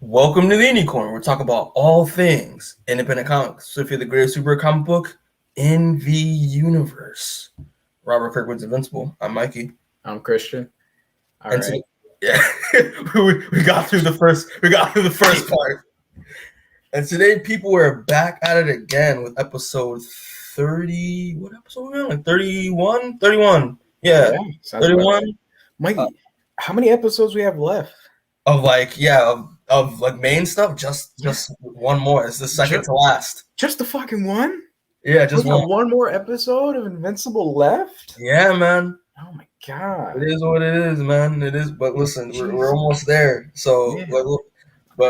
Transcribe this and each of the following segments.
Welcome to the Indie Corner. We're talking about all things independent comics. So if you're the greatest super comic book in the universe. Robert Kirkwood's Invincible. I'm Mikey. I'm Christian. All and right. Yeah, we got through the first part. And today people are back at it again with episode 30. What episode are we on? Like 31? 31. Yeah. 31. Mikey, how many episodes we have left? Of like main stuff, just one more. It's the second to last. Just the fucking one? Yeah, just one more episode of Invincible left? Yeah, man. Oh my god. It is what it is, man. It is, but listen, we're almost there. So, yeah. but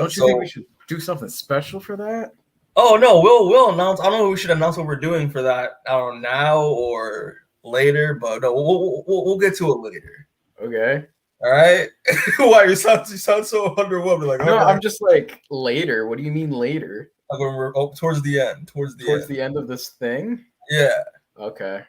don't you think we should do something special for that? Oh no, we'll announce. I don't know if we should announce what we're doing for that. I don't know, now or later, but no, we'll get to it later. Okay. All right. Why you sound so underwhelmed? Like, no, I'm just like later. What do you mean later? Like when we're towards the end. Towards the end of this thing. Yeah. Okay.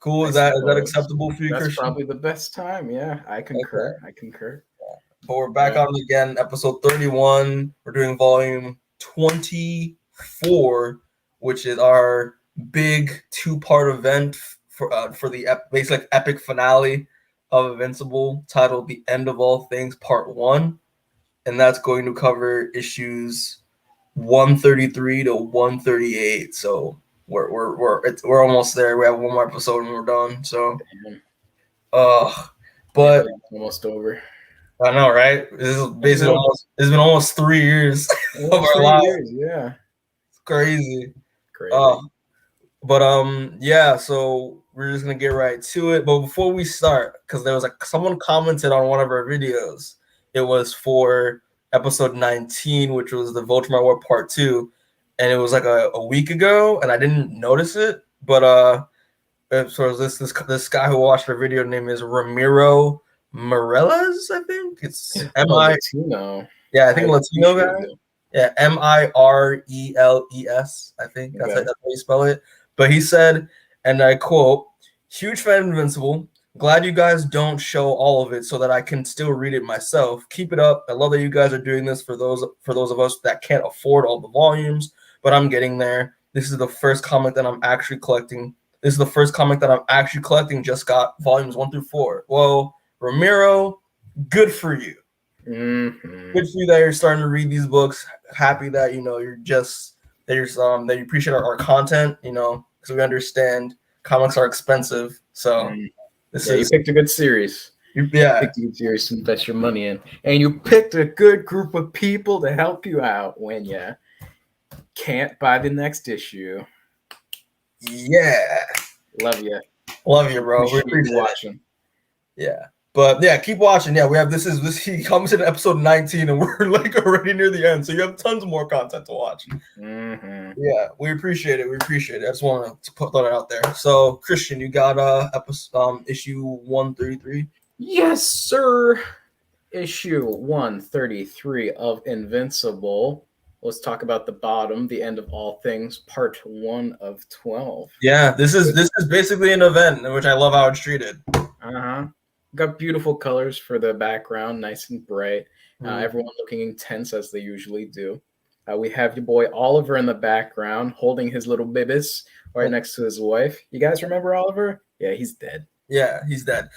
Cool. Is that acceptable for you, That's Christian? probably the best time. Yeah, I concur. Okay. I concur. Yeah. But we're back on it again. Episode 31. We're doing volume 24, which is our big 2-part event for the basically epic finale of Invincible, titled "The End of All Things" Part 1, and that's going to cover issues 133 to 138. So we're almost there. We have one more episode and we're done. So, but almost over. I know, right? This is basically it's been almost 3 years of our lives. Yeah, it's crazy. Yeah. So we're just gonna get right to it. But before we start, because there was someone commented on one of our videos. It was for episode 19, which was the Viltrumite War Part 2, and it was like a week ago, and I didn't notice it. But so this guy who watched our video, name is Ramiro Mireles, I think it's Latino. Yeah, I think Latino guy. Yeah, Mireles. I think that's how you spell it. But he said, and I quote, "Huge fan of Invincible. Glad you guys don't show all of it so that I can still read it myself. Keep it up. I love that you guys are doing this for those of us that can't afford all the volumes, but I'm getting there. This is the first comic that I'm actually collecting. Just got volumes 1 through 4. Well, Ramiro, good for you. Mm-hmm. Good for you that you're starting to read these books. Happy that that you appreciate our content, because we understand comics are expensive. So you picked a good series. You picked a good series to invest your money in, and you picked a good group of people to help you out when you can't buy the next issue. Yeah, love you, bro. We appreciate watching. Yeah. But yeah, keep watching. Yeah, we have this. He comes in episode 19, and we're like already near the end, so you have tons more content to watch. Mm-hmm. Yeah, we appreciate it. I just wanted to put that out there. So, Christian, you got issue 133? Yes, sir. Issue 133 of Invincible. Let's talk about the bottom, the end of all things, part 1 of 12. Yeah, this is basically an event, which I love how it's treated. Got beautiful colors for the background, nice and bright. Everyone looking intense as they usually do. We have your boy Oliver in the background holding his little bibis right next to his wife. You guys remember Oliver? Yeah, he's dead. Yeah, he's dead.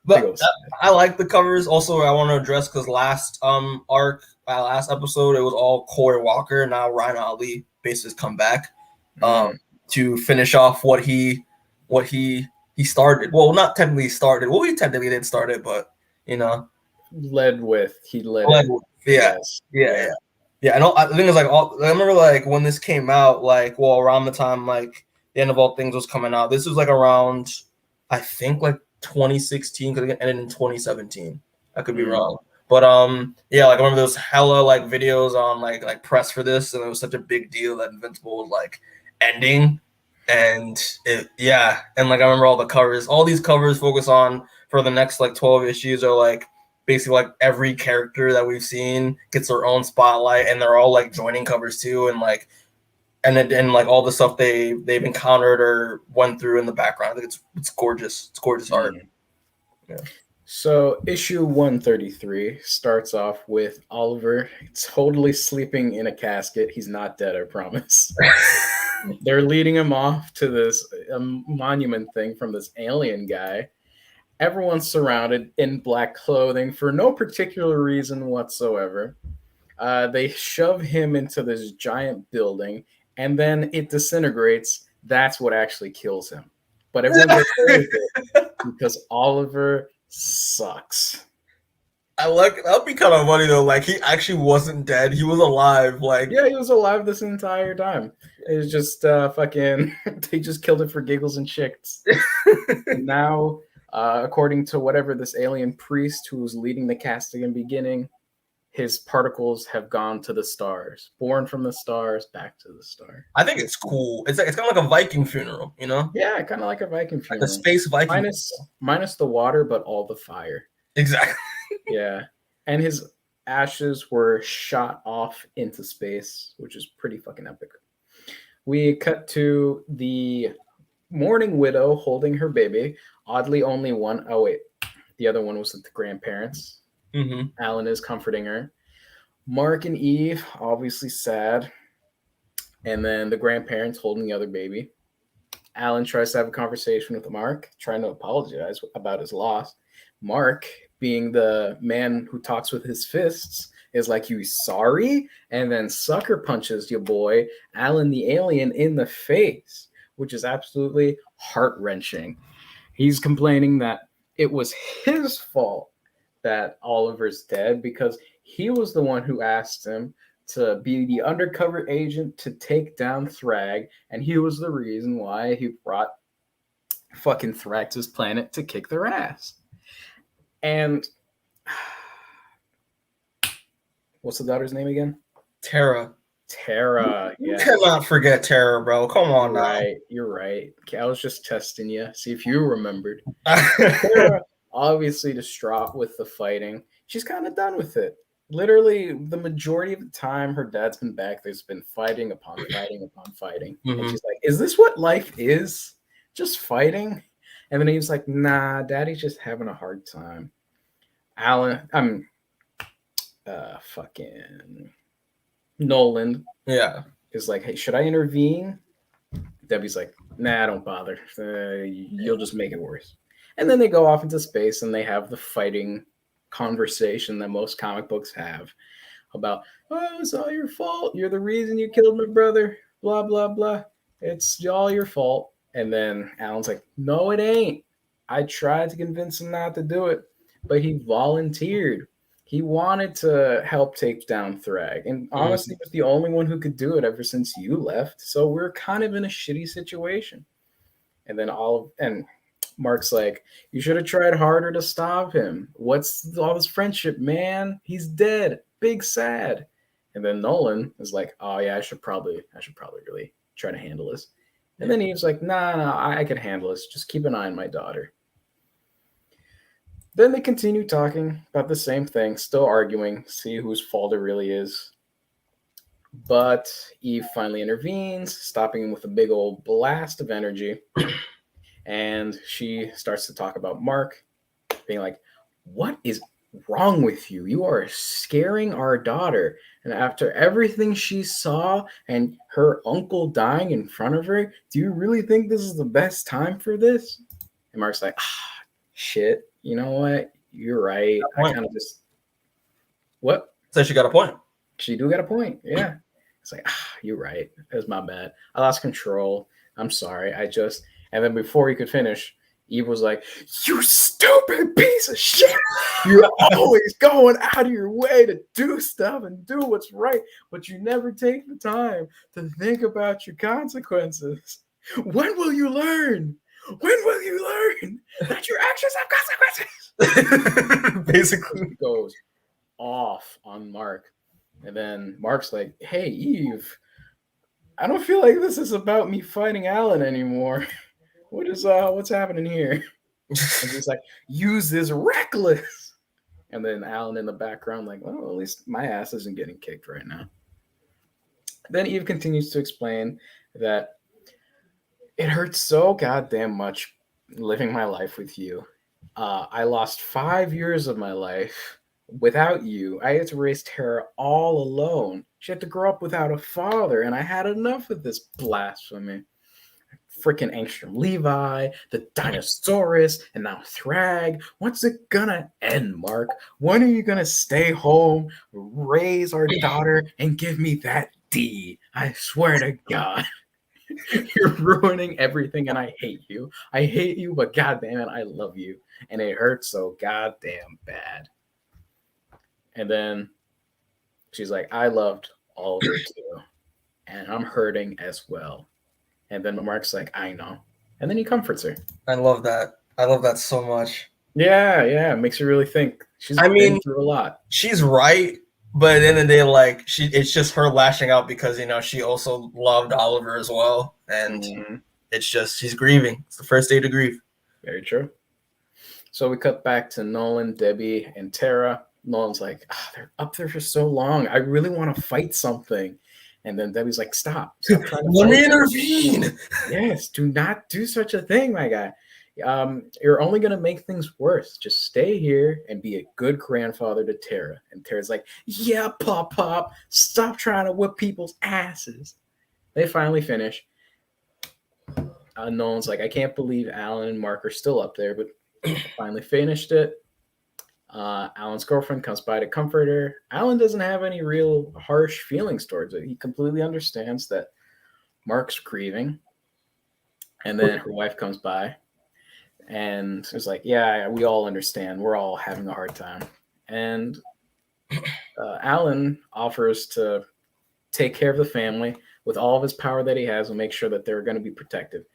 But I like the covers. Also, I want to address because last episode, it was all Corey Walker. Now Ryan Ali basically come back to finish off what he started. Well, not technically started. Well, he technically did start it, but led with. Yeah. And the thing is, I remember when this came out, around the time the end of all things was coming out. This was around, I think 2016, because it ended in 2017. I could be wrong, but I remember there was hella videos on press for this, and it was such a big deal that Invincible was ending. And I remember all the covers. All these covers focus on for the next 12 issues are basically every character that we've seen gets their own spotlight, and they're all joining covers too, and all the stuff they've encountered or went through in the background. I think it's gorgeous. It's gorgeous art. Yeah. So issue 133 starts off with Oliver totally sleeping in a casket. He's not dead, I promise. They're leading him off to this monument thing from this alien guy. Everyone's surrounded in black clothing for no particular reason whatsoever. They shove him into this giant building, and then it disintegrates. That's what actually kills him. But everyone's okay with it because Oliver sucks. I like that'd be kind of funny though. Like he actually wasn't dead; he was alive. Like Yeah, he was alive this entire time. It was just fucking. They just killed it for giggles and shits. And now, according to whatever this alien priest who was leading the casting in the beginning, his particles have gone to the stars, born from the stars, back to the star. I think it's cool. It's kind of like a Viking funeral, you know? Yeah, kind of like a Viking funeral. Like a space Viking. Minus the water, but all the fire. Exactly. Yeah, and his ashes were shot off into space, which is pretty fucking epic. We cut to the mourning widow holding her baby. Oddly, only one. Oh wait, the other one was with the grandparents. Mm-hmm. Alan is comforting her. Mark and Eve, obviously sad. And then the grandparents holding the other baby. Alan tries to have a conversation with Mark, trying to apologize about his loss. Mark, being the man who talks with his fists, is like, "You sorry?" And then sucker punches your boy, Alan the alien, in the face, which is absolutely heart-wrenching. He's complaining that it was his fault that Oliver's dead because he was the one who asked him to be the undercover agent to take down Thragg, and he was the reason why he brought fucking Thragg to his planet to kick their ass. And what's the daughter's name again? Tara. Tara. You Yeah. cannot forget Tara, bro. Come on now. Right. You're right. Okay, I was just testing you, see if you remembered. Tara, obviously distraught with the fighting. She's kind of done with it. Literally, the majority of the time her dad's been back, there's been fighting upon fighting upon fighting. Mhm. And she's like, "Is this what life is? Just fighting?" And then he's like, "Nah, daddy's just having a hard time." Fucking Nolan Yeah. is like, "Hey, should I intervene?" Debbie's like, "Nah, don't bother. You'll just make it worse." And then they go off into space and they have the fighting conversation that most comic books have about, "Oh, it's all your fault. You're the reason you killed my brother. Blah, blah, blah. It's all your fault." And then Alan's like, "No, it ain't. I tried to convince him not to do it, but he volunteered. He wanted to help take down Thragg. And honestly, was the only one who could do it ever since you left. So we're kind of in a shitty situation." And then Mark's like, "You should have tried harder to stop him. What's all this friendship, man? He's dead. Big sad." And then Nolan is like, "Oh yeah, I should probably really try to handle this." And then he was like, "Nah, I can handle this. Just keep an eye on my daughter." Then they continue talking about the same thing, still arguing, see whose fault it really is. But Eve finally intervenes, stopping him with a big old blast of energy. And she starts to talk about Mark, being like, "What is wrong with you? You are scaring our daughter. And after everything she saw and her uncle dying in front of her, do you really think this is the best time for this?" And Mark's like, "Shit, you know what? You're right. I kind of just..." What? So she got a point. She do got a point. Yeah. It's like, "You're right. It was my bad. I lost control. I'm sorry. And then before he could finish, Eve was like, "You stupid piece of shit. You're always going out of your way to do stuff and do what's right, but you never take the time to think about your consequences. When will you learn? When will you learn that your actions have consequences?" Basically. Goes off on Mark. And then Mark's like, "Hey, Eve, I don't feel like this is about me fighting Alan anymore. What's happening here?" And he's like, "Use this reckless." And then Alan in the background, like, "Well, at least my ass isn't getting kicked right now." Then Eve continues to explain that it hurts so goddamn much living my life with you. I lost 5 years of my life without you. I had to raise Tara all alone. She had to grow up without a father, and I had enough of this blasphemy. Freaking Angstrom Levi, the Dinosaurus, and now Thragg. When's it gonna end, Mark? When are you gonna stay home, raise our daughter, and give me that D? I swear to God. You're ruining everything, and I hate you. I hate you, but goddamn it, I love you. And it hurts so goddamn bad. And then she's like, I loved Oliver too, and I'm hurting as well. And then Mark's like, I know. And then he comforts her. I love that. I love that so much. Yeah, yeah. It makes you really think. She's been through a lot. She's right, but at the end of the day, like it's just her lashing out because she also loved Oliver as well, and it's just she's grieving. It's the first day to grieve. Very true. So we cut back to Nolan, Debbie, and Tara. Nolan's like, they're up there for so long. I really want to fight something. And then Debbie's like, stop trying to let me intervene. Yes, do not do such a thing, my guy. You're only going to make things worse. Just stay here and be a good grandfather to Tara. And Tara's like, yeah, Pop, stop trying to whip people's asses. They finally finish. Nolan's like, I can't believe Alan and Mark are still up there, but finally finished it. Alan's girlfriend comes by to comfort her. Alan doesn't have any real harsh feelings towards it. He completely understands that Mark's grieving. And then her wife comes by and is like, yeah, we all understand. We're all having a hard time. And Alan offers to take care of the family with all of his power that he has and make sure that they're going to be protected.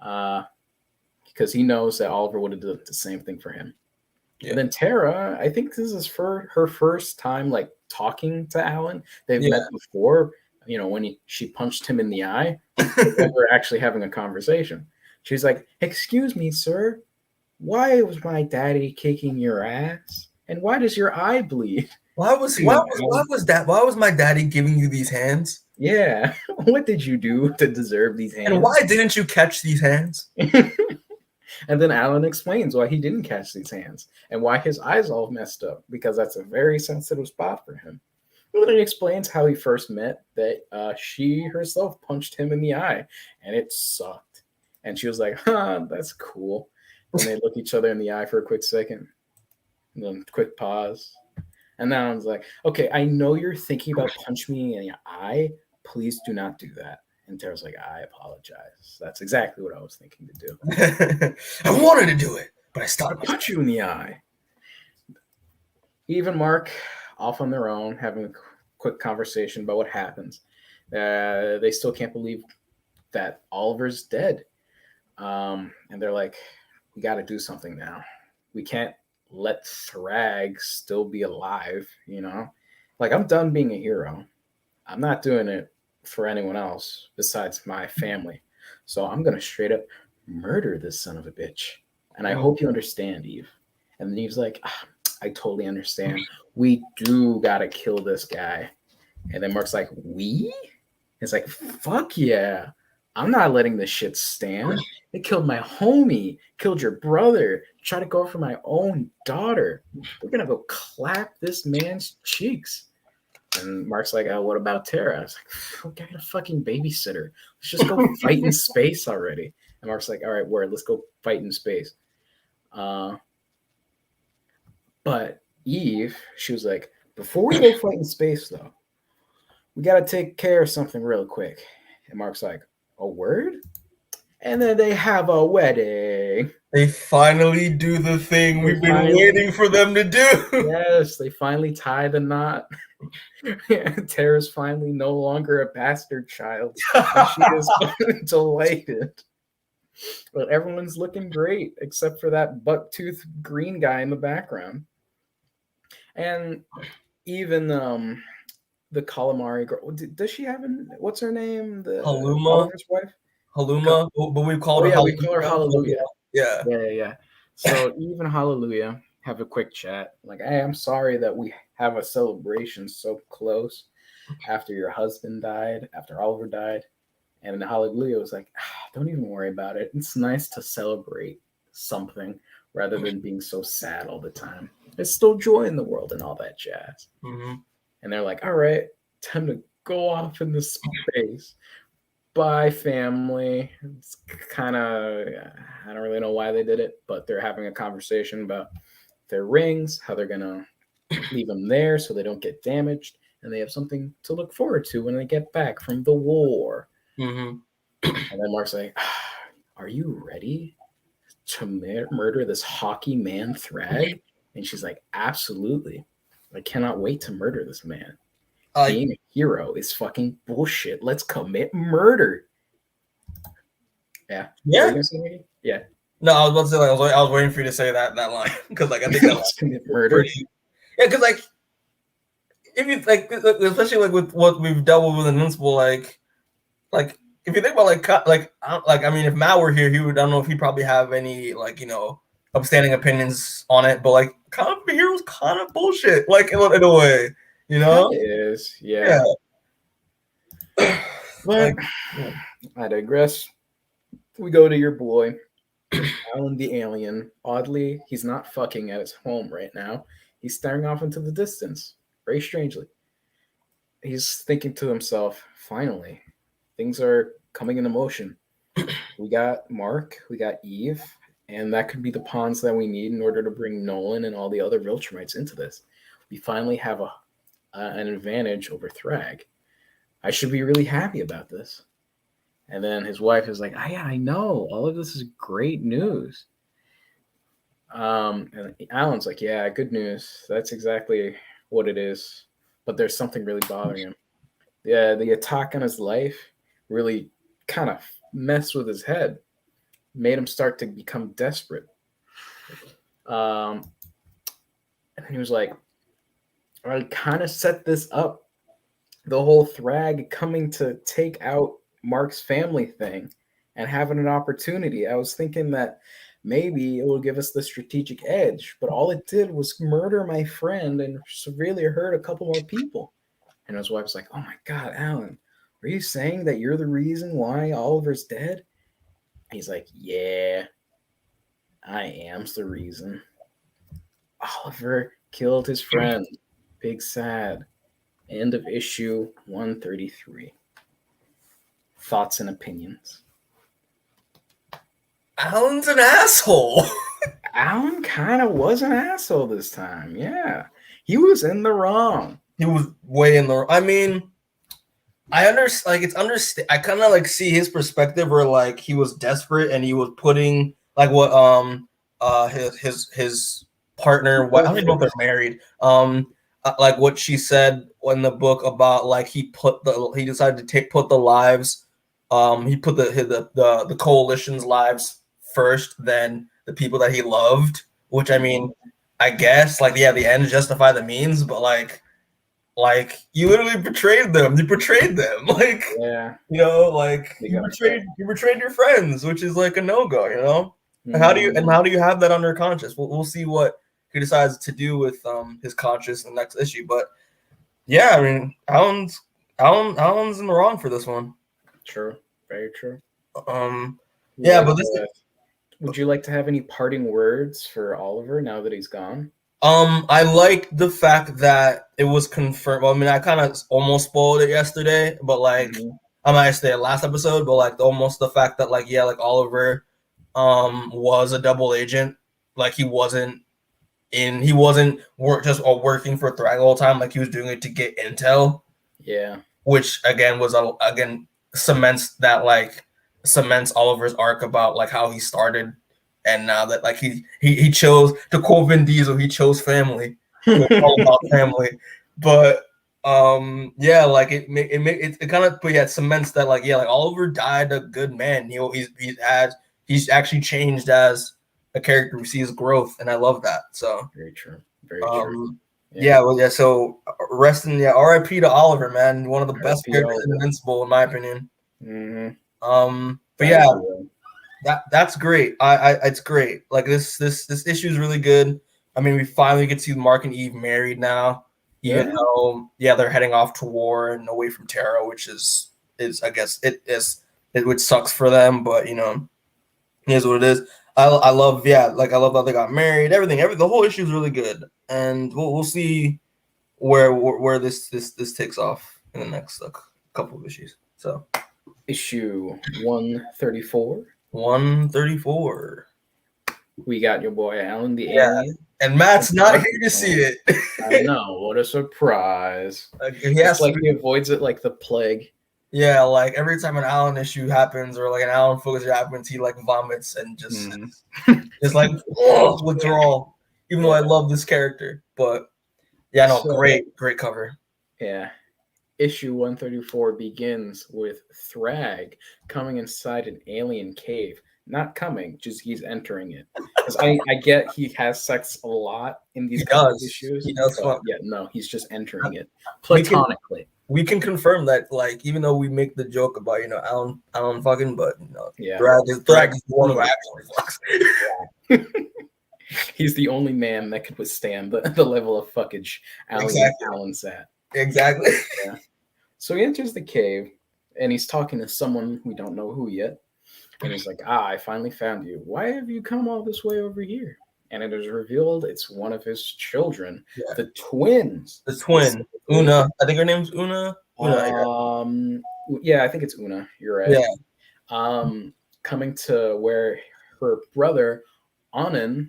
Because he knows that Oliver would have done the same thing for him. Yeah. And then Tara, I think this is for her first time like talking to Alan. They've met before, when she punched him in the eye. They were actually having a conversation. She's like, excuse me, sir, why was my daddy kicking your ass? And why does your eye bleed? Why was my daddy giving you these hands? Yeah. What did you do to deserve these hands? And why didn't you catch these hands? And then Alan explains why he didn't catch these hands and why his eyes all messed up, because that's a very sensitive spot for him. And then he explains how he first met that she herself punched him in the eye and it sucked. And she was like, that's cool. And they look each other in the eye for a quick second. And then quick pause. And then Alan's like, okay, I know you're thinking about punching me in the eye. Please do not do that. And Tara's like, I apologize. That's exactly what I was thinking to do. I wanted to do it, but I stopped. I punch you in the eye. Eve and Mark, off on their own, having a quick conversation about what happens. They still can't believe that Oliver's dead. And they're like, we got to do something now. We can't let Thragg still be alive, Like, I'm done being a hero. I'm not doing it for anyone else besides my family. So I'm going to straight up murder this son of a bitch. And I hope you understand, Eve. And then Eve's like, I totally understand. We do got to kill this guy. And then Mark's like, we? It's like, fuck yeah. I'm not letting this shit stand. They killed my homie, killed your brother, tried to go for my own daughter. We're going to go clap this man's cheeks. And Mark's like, what about Tara? I was like, I got a fucking babysitter. Let's just go fight in space already. And Mark's like, all right, word, let's go fight in space. But Eve, she was like, before we go fight in space, though, we got to take care of something real quick. And Mark's like, a word? And then they have a wedding. They finally do the thing we've been waiting for them to do. Yes, they finally tie the knot. Tara's finally no longer a bastard child. And she is delighted. But everyone's looking great, except for that buck-toothed green guy in the background. And even the calamari girl, does she have what's her name? The Oliver's wife? Haluma, but we call her we call her Hallelujah. Yeah. So Eve and Hallelujah have a quick chat. Like, hey, I'm sorry that we have a celebration so close after your husband died, after Oliver died. And Hallelujah was like, don't even worry about it. It's nice to celebrate something rather than being so sad all the time. There's still joy in the world and all that jazz. Mm-hmm. And they're like, all right, time to go off into space. Bye, family. It's kind of, I don't really know why they did it, but they're having a conversation about their rings, how they're going to leave them there so they don't get damaged, and they have something to look forward to when they get back from the war. Mm-hmm. And then Mark's like, are you ready to murder this hockey man Thragg? And she's like, absolutely. I cannot wait to murder this man. Being a hero is fucking bullshit. Let's commit murder. Yeah. Yeah. Yeah. No, I was about to say, like, I was waiting for you to say that line because, like, I think let's commit murder. Pretty, yeah, because, like, if you like, especially like with what we've dealt with Invincible, like if you think about I mean, if Matt were here, he would. I don't know if he'd probably have any upstanding opinions on it, but like, comic book heroes kind of bullshit, like in a way, you know. It is, yeah. But I digress. We go to your boy, Alan the alien. Oddly, he's not fucking at his home right now. He's staring off into the distance, very strangely. He's thinking to himself, finally, things are coming into motion. We got Mark, we got Eve, and that could be the pawns that we need in order to bring Nolan and all the other Viltrumites into this. We finally have an advantage over Thragg. I should be really happy about this. And then his wife is like, yeah, I know. All of this is great news. And Alan's like, yeah, good news. That's exactly what it is. But there's something really bothering him. Yeah, the attack on his life really kind of messed with his head, made him start to become desperate. And he was like, I kind of set this up, the whole Thragg coming to take out Mark's family thing and having an opportunity. I was thinking that maybe it will give us the strategic edge, but all it did was murder my friend and severely hurt a couple more people. And his wife's like, oh my God, Alan, are you saying that you're the reason why Oliver's dead? He's like, yeah, I am the reason. Oliver killed his friend. Big sad. End of issue 133. Thoughts and opinions. Alan's an asshole. Alan kind of was an asshole this time. Yeah. He was in the wrong. He was way in the. I mean, I understand. Like, it's understand. I kind of like see his perspective, where like he was desperate and he was putting like what his partner. I don't even know if they're married. Like what she said in the book about like he decided to put the lives. He put the coalition's lives first, than the people that he loved. Which I mean, I guess like yeah, the ends justify the means, but like you literally betrayed them. You betrayed them. Like yeah, you know, like you betrayed your friends, which is like a no-go, you know? Mm-hmm. How do you have that under conscious? We'll see what he decides to do with his conscious in the next issue. But yeah, I mean Alan's in the wrong for this one. True. Very true. Yeah, but this would you like to have any parting words for Oliver now that he's gone? I like the fact that it was confirmed. Well, I mean, I kind of almost spoiled it yesterday, but like, I might say last episode, but like almost the fact that like, yeah, like Oliver, was a double agent. Like he wasn't working for Thragg the whole time. Like he was doing it to get intel. Yeah. Which again cements Oliver's arc about like how he started. And now that like he chose, to quote Vin Diesel, he chose family. It's all about family. But yeah, like it kind of, but yeah, it cements that like yeah, like Oliver died a good man. You know, he's actually changed as a character who sees growth, and I love that. So very true. Very true. Yeah, well, yeah. So R.I.P. to Oliver, man. One of the best characters in Invincible, in my opinion. Mm-hmm. But yeah. That's great. It's great. Like this issue is really good. I mean, we finally get to see Mark and Eve married now, even though they're heading off to war and away from Tara, which is I guess it which sucks for them, but you know, it is what it is. I love like I love how they got married. Everything, the whole issue is really good, and we'll see where this takes off in the next couple of issues. So issue 134. 134. We got your boy Alan the Alien. And Matt's not here to see it. I know, what a surprise. It's like he avoids it like the plague. Yeah, like every time an Alan issue happens or like an Alan focus happens, he like vomits and just it's like withdrawal. Even though I love this character, but yeah, no, great cover. Yeah. Issue 134 begins with Thragg coming inside an alien cave. Not coming, just he's entering it. Because I get he has sex a lot in these issues. He does fuck. Yeah, no, he's just entering it platonically. We can confirm that, like, even though we make the joke about Alan fucking, but Thragg is the one who actually fucks. He's the only man that could withstand the level of fuckage Alan's at. Exactly. Yeah. So he enters the cave and he's talking to someone we don't know who yet. And he's like, I finally found you. Why have you come all this way over here? And it is revealed it's one of his children, the twins. The twin, Una. I think her name's Una. Yeah, I think it's Una. You're right. Yeah. Coming to where her brother Anand,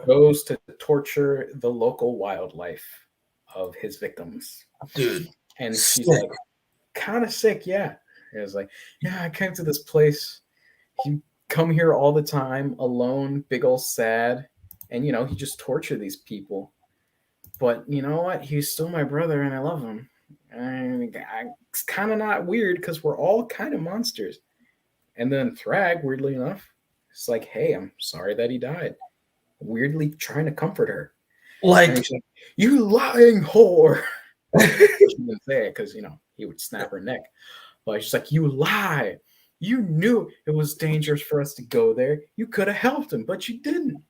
goes to torture the local wildlife of his victims. Dude. And she's like, kind of sick, yeah. And it's like, yeah, I came to this place. You come here all the time, alone, big ol' sad. And, he just tortured these people. But you know what? He's still my brother and I love him. And it's kind of not weird because we're all kind of monsters. And then Thragg, weirdly enough, it's like, hey, I'm sorry that he died. Weirdly trying to comfort her. Like, you lying whore. She didn't say it because, he would snap her neck. But she's like, you lie. You knew it was dangerous for us to go there. You could have helped him, but you didn't.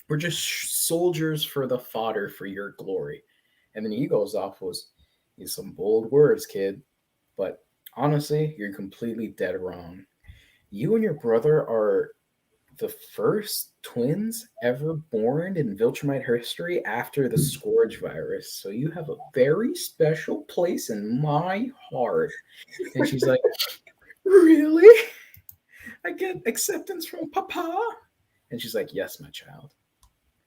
We're just soldiers for the fodder for your glory. And then he goes off with some bold words, kid. But honestly, you're completely dead wrong. You and your brother are the first twins ever born in Viltrumite history after the Scourge virus. So you have a very special place in my heart. And she's like, really? I get acceptance from Papa? And she's like, yes, my child.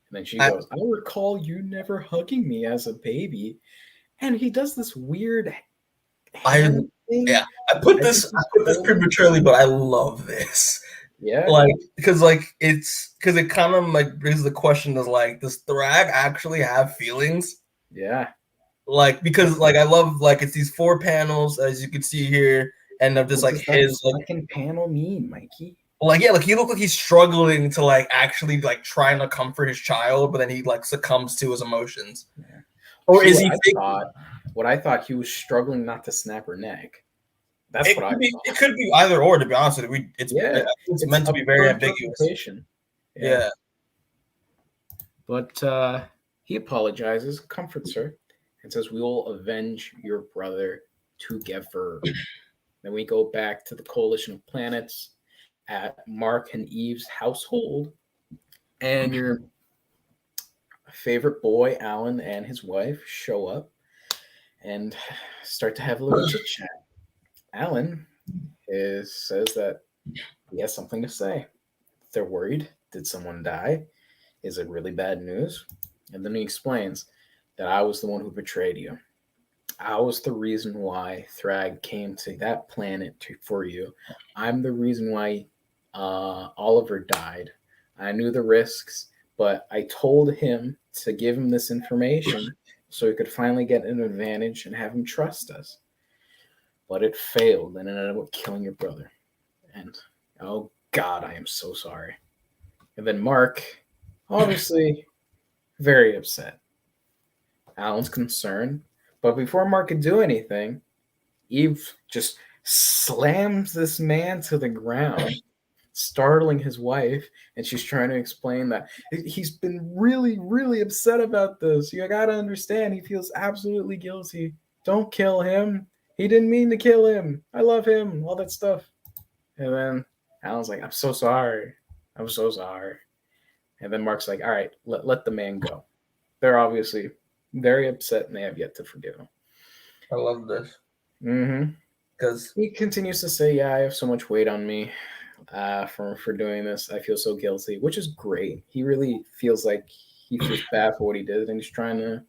And then she goes, I recall you never hugging me as a baby. And he does this weird thing. Yeah, I put this prematurely, but I love this. Yeah, like because it kind of like brings the question of like, does Thragg actually have feelings? Yeah, like because like I love like it's these 4 panels as you can see here, and of just like his second panel mean, Mikey. Like yeah, like he looked like he's struggling to like actually like trying to comfort his child, but then he like succumbs to his emotions. Yeah. Or is he? What I thought he was struggling not to snap her neck. That's what I thought. It could be either or, to be honest with you. It's meant to be very ambiguous. Yeah. But he apologizes, comforts her, and says, we will avenge your brother together. Then we go back to the Coalition of Planets at Mark and Eve's household, and your favorite boy, Alan, and his wife show up and start to have a little chit chat. Alan says that he has something to say. They're worried. Did someone die? Is it really bad news? And then he explains that I was the one who betrayed you. I was the reason why Thragg came to that planet for you. I'm the reason why Oliver died. I knew the risks, but I told him to give him this information so he could finally get an advantage and have him trust us. But it failed and it ended up killing your brother. And oh God, I am so sorry. And then Mark, obviously, very upset. Alan's concerned. But before Mark could do anything, Eve just slams this man to the ground, startling his wife, and she's trying to explain that he's been really, really upset about this. You gotta understand, he feels absolutely guilty. Don't kill him. He didn't mean to kill him. I love him. All that stuff. And then Alan's like, I'm so sorry. I'm so sorry. And then Mark's like, all right, let the man go. They're obviously very upset and they have yet to forgive him. I love this. Mm-hmm. Because he continues to say, yeah, I have so much weight on me for doing this. I feel so guilty, which is great. He really feels like he feels bad for what he did, and he's trying to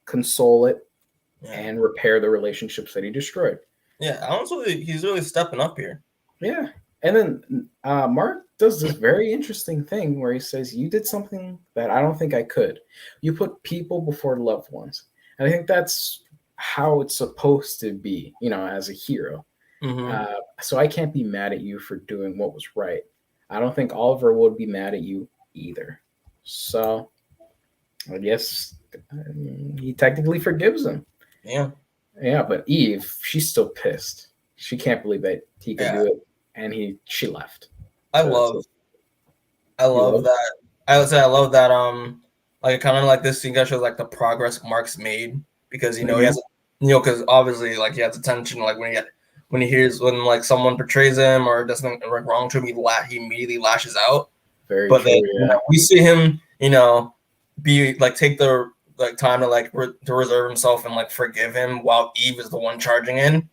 console it and repair the relationships that he destroyed. Yeah, honestly, he's really stepping up here. Yeah. And then Mark does this very interesting thing where he says, you did something that I don't think I could. You put people before loved ones. And I think that's how it's supposed to be, as a hero. Mm-hmm. So I can't be mad at you for doing what was right. I don't think Oliver would be mad at you either. So I guess he technically forgives him. Yeah. Yeah, but Eve, she's still pissed. She can't believe that he could do it, and she left. I love that. I would say I love that. Like kind of like this scene that shows like the progress Mark's made because he has, because obviously like he has attention. Like when he hears when like someone betrays him or does something wrong to him, he immediately lashes out. Very true. Then we see him, be like take the like time to like to reserve himself and like forgive him while Eve is the one charging in.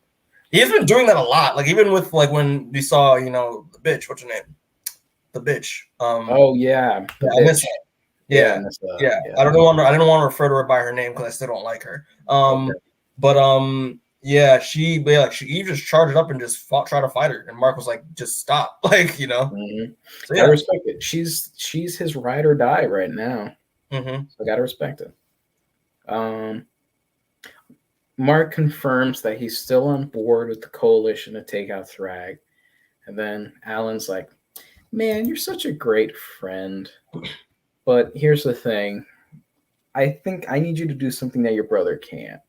He's been doing that a lot. Like even with like when we saw, the bitch, what's her name? The bitch. Oh yeah, bitch. Yeah. I didn't want to refer to her by her name because I still don't like her. But yeah, Eve just charged up and just tried to fight her, and Mark was like, just stop, like Mm-hmm. So, yeah. I respect it. She's his ride or die right now. Mm-hmm. So I gotta respect it. Mark confirms that he's still on board with the Coalition to take out Thragg. And then Alan's like, man, you're such a great friend. But here's the thing. I think I need you to do something that your brother can't.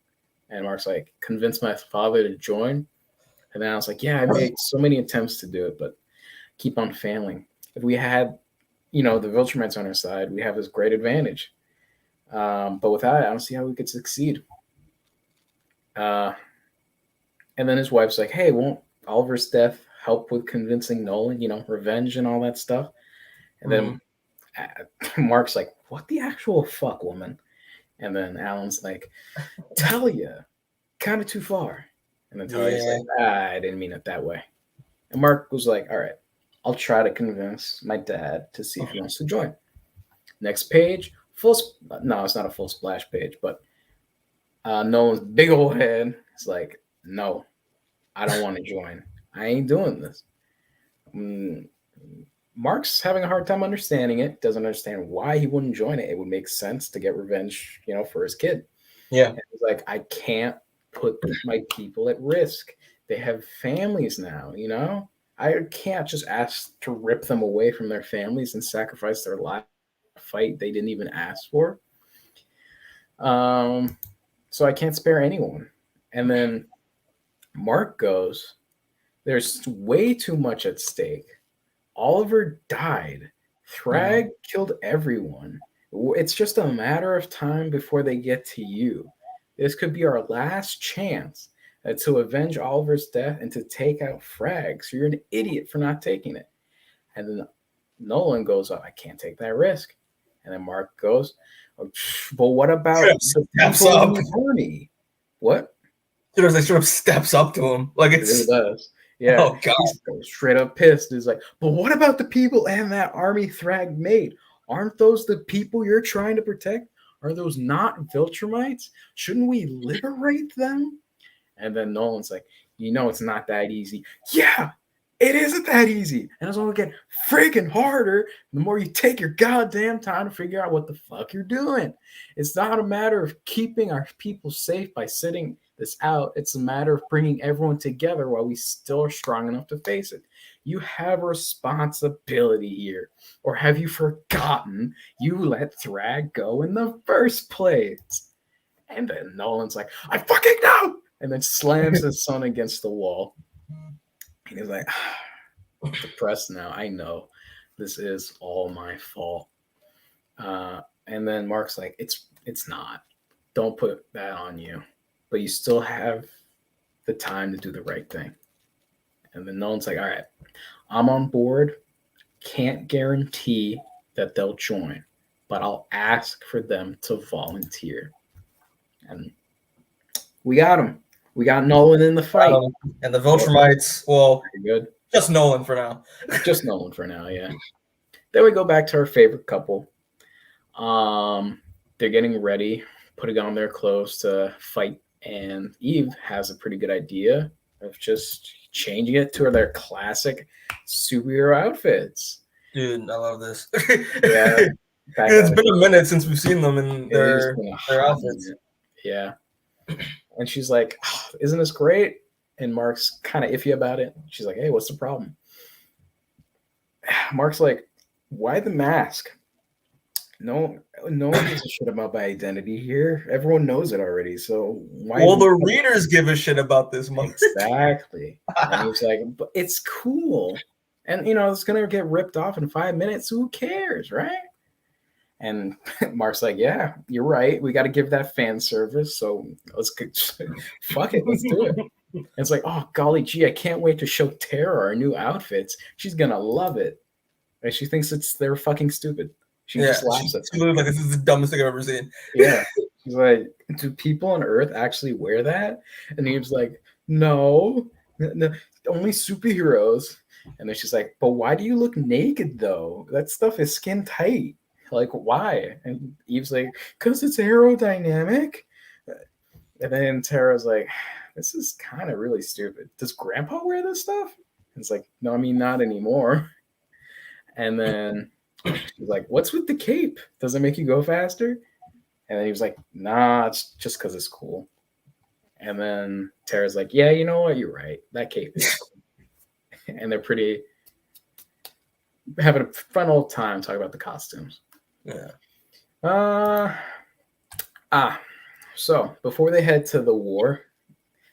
And Mark's like, convince my father to join. And then I was like, yeah, I made so many attempts to do it, but keep on failing. If we had, the Viltrumites on our side, we have this great advantage. But without it, I don't see how we could succeed. And then his wife's like, hey, won't Oliver's death help with convincing Nolan, revenge and all that stuff? And then Mark's like, what the actual fuck, woman? And then Alan's like, Talia, kind of too far. And then Talia's like, I didn't mean it that way. And Mark was like, all right, I'll try to convince my dad to see if he wants to join. Next page, no, it's not a full splash page, but Nolan's big old head is like, no, I don't want to join. I ain't doing this. Mark's having a hard time understanding it, doesn't understand why he wouldn't join it. It would make sense to get revenge, for his kid. Yeah. And he's like, I can't put my people at risk. They have families now, I can't just ask to rip them away from their families and sacrifice their life fight they didn't even ask for. So I can't spare anyone. And then Mark goes, there's way too much at stake. Oliver died. Thragg killed everyone. It's just a matter of time before they get to you. This could be our last chance to avenge Oliver's death and to take out Thragg. So you're an idiot for not taking it. And then Nolan goes, I can't take that risk. And then Mark goes, but what about the people in the army? What? There's like sort of steps up to him. Like it really does. Yeah. Oh, God. He's straight up pissed. He's like, but what about the people and that army Thragg made? Aren't those the people you're trying to protect? Are those not Viltrumites? Shouldn't we liberate them? And then Nolan's like, it's not that easy. Yeah, it isn't that easy. And it's only getting freaking harder the more you take your goddamn time to figure out what the fuck you're doing. It's not a matter of keeping our people safe by sitting this out. It's a matter of bringing everyone together while we still are strong enough to face it. You have a responsibility here. Or have you forgotten you let Thragg go in the first place? And then Nolan's like, I fucking know! And then slams his son against the wall. And he's like, I'm depressed now. I know this is all my fault. And then Mark's like, it's not. Don't put that on you. But you still have the time to do the right thing. And then Nolan's like, all right, I'm on board. Can't guarantee that they'll join, but I'll ask for them to volunteer. And we got him. We got Nolan in the fight. And the Viltrumites, well, pretty good. Just Nolan for now. Just Nolan for now, yeah. Then we go back to our favorite couple. They're getting ready, putting on their clothes to fight, and Eve has a pretty good idea of just changing it to their classic superhero outfits. Dude, I love this. Yeah. It's been a minute since we've seen them in their outfits. Minute. Yeah. And she's like, oh, isn't this great? And Mark's kind of iffy about it. She's like, hey, what's the problem? Mark's like, why the mask? No one gives a shit about my identity here. Everyone knows it already. So why? Well, the readers give a shit about this, Mark. Exactly. And he's like, but it's cool. And, it's going to get ripped off in 5 minutes. So who cares, right? And Mark's like, yeah, you're right. We got to give that fan service. So let's fuck it. Let's do it. And it's like, oh, golly gee, I can't wait to show Tara our new outfits. She's going to love it. And she thinks they're fucking stupid. She just laughs at them. Like, this is the dumbest thing I've ever seen. Yeah. She's like, do people on Earth actually wear that? And Eve's like, no, only superheroes. And then she's like, but why do you look naked, though? That stuff is skin tight. Like, why? And Eve's like, because it's aerodynamic. And then Tara's like, this is kind of really stupid. Does Grandpa wear this stuff? And it's like, no, I mean, not anymore. And then she's like, what's with the cape? Does it make you go faster? And then he was like, nah, it's just because it's cool. And then Tara's like, yeah, you know what? You're right. That cape is cool. And they're having a fun old time talking about the costumes. Yeah. So before they head to the war,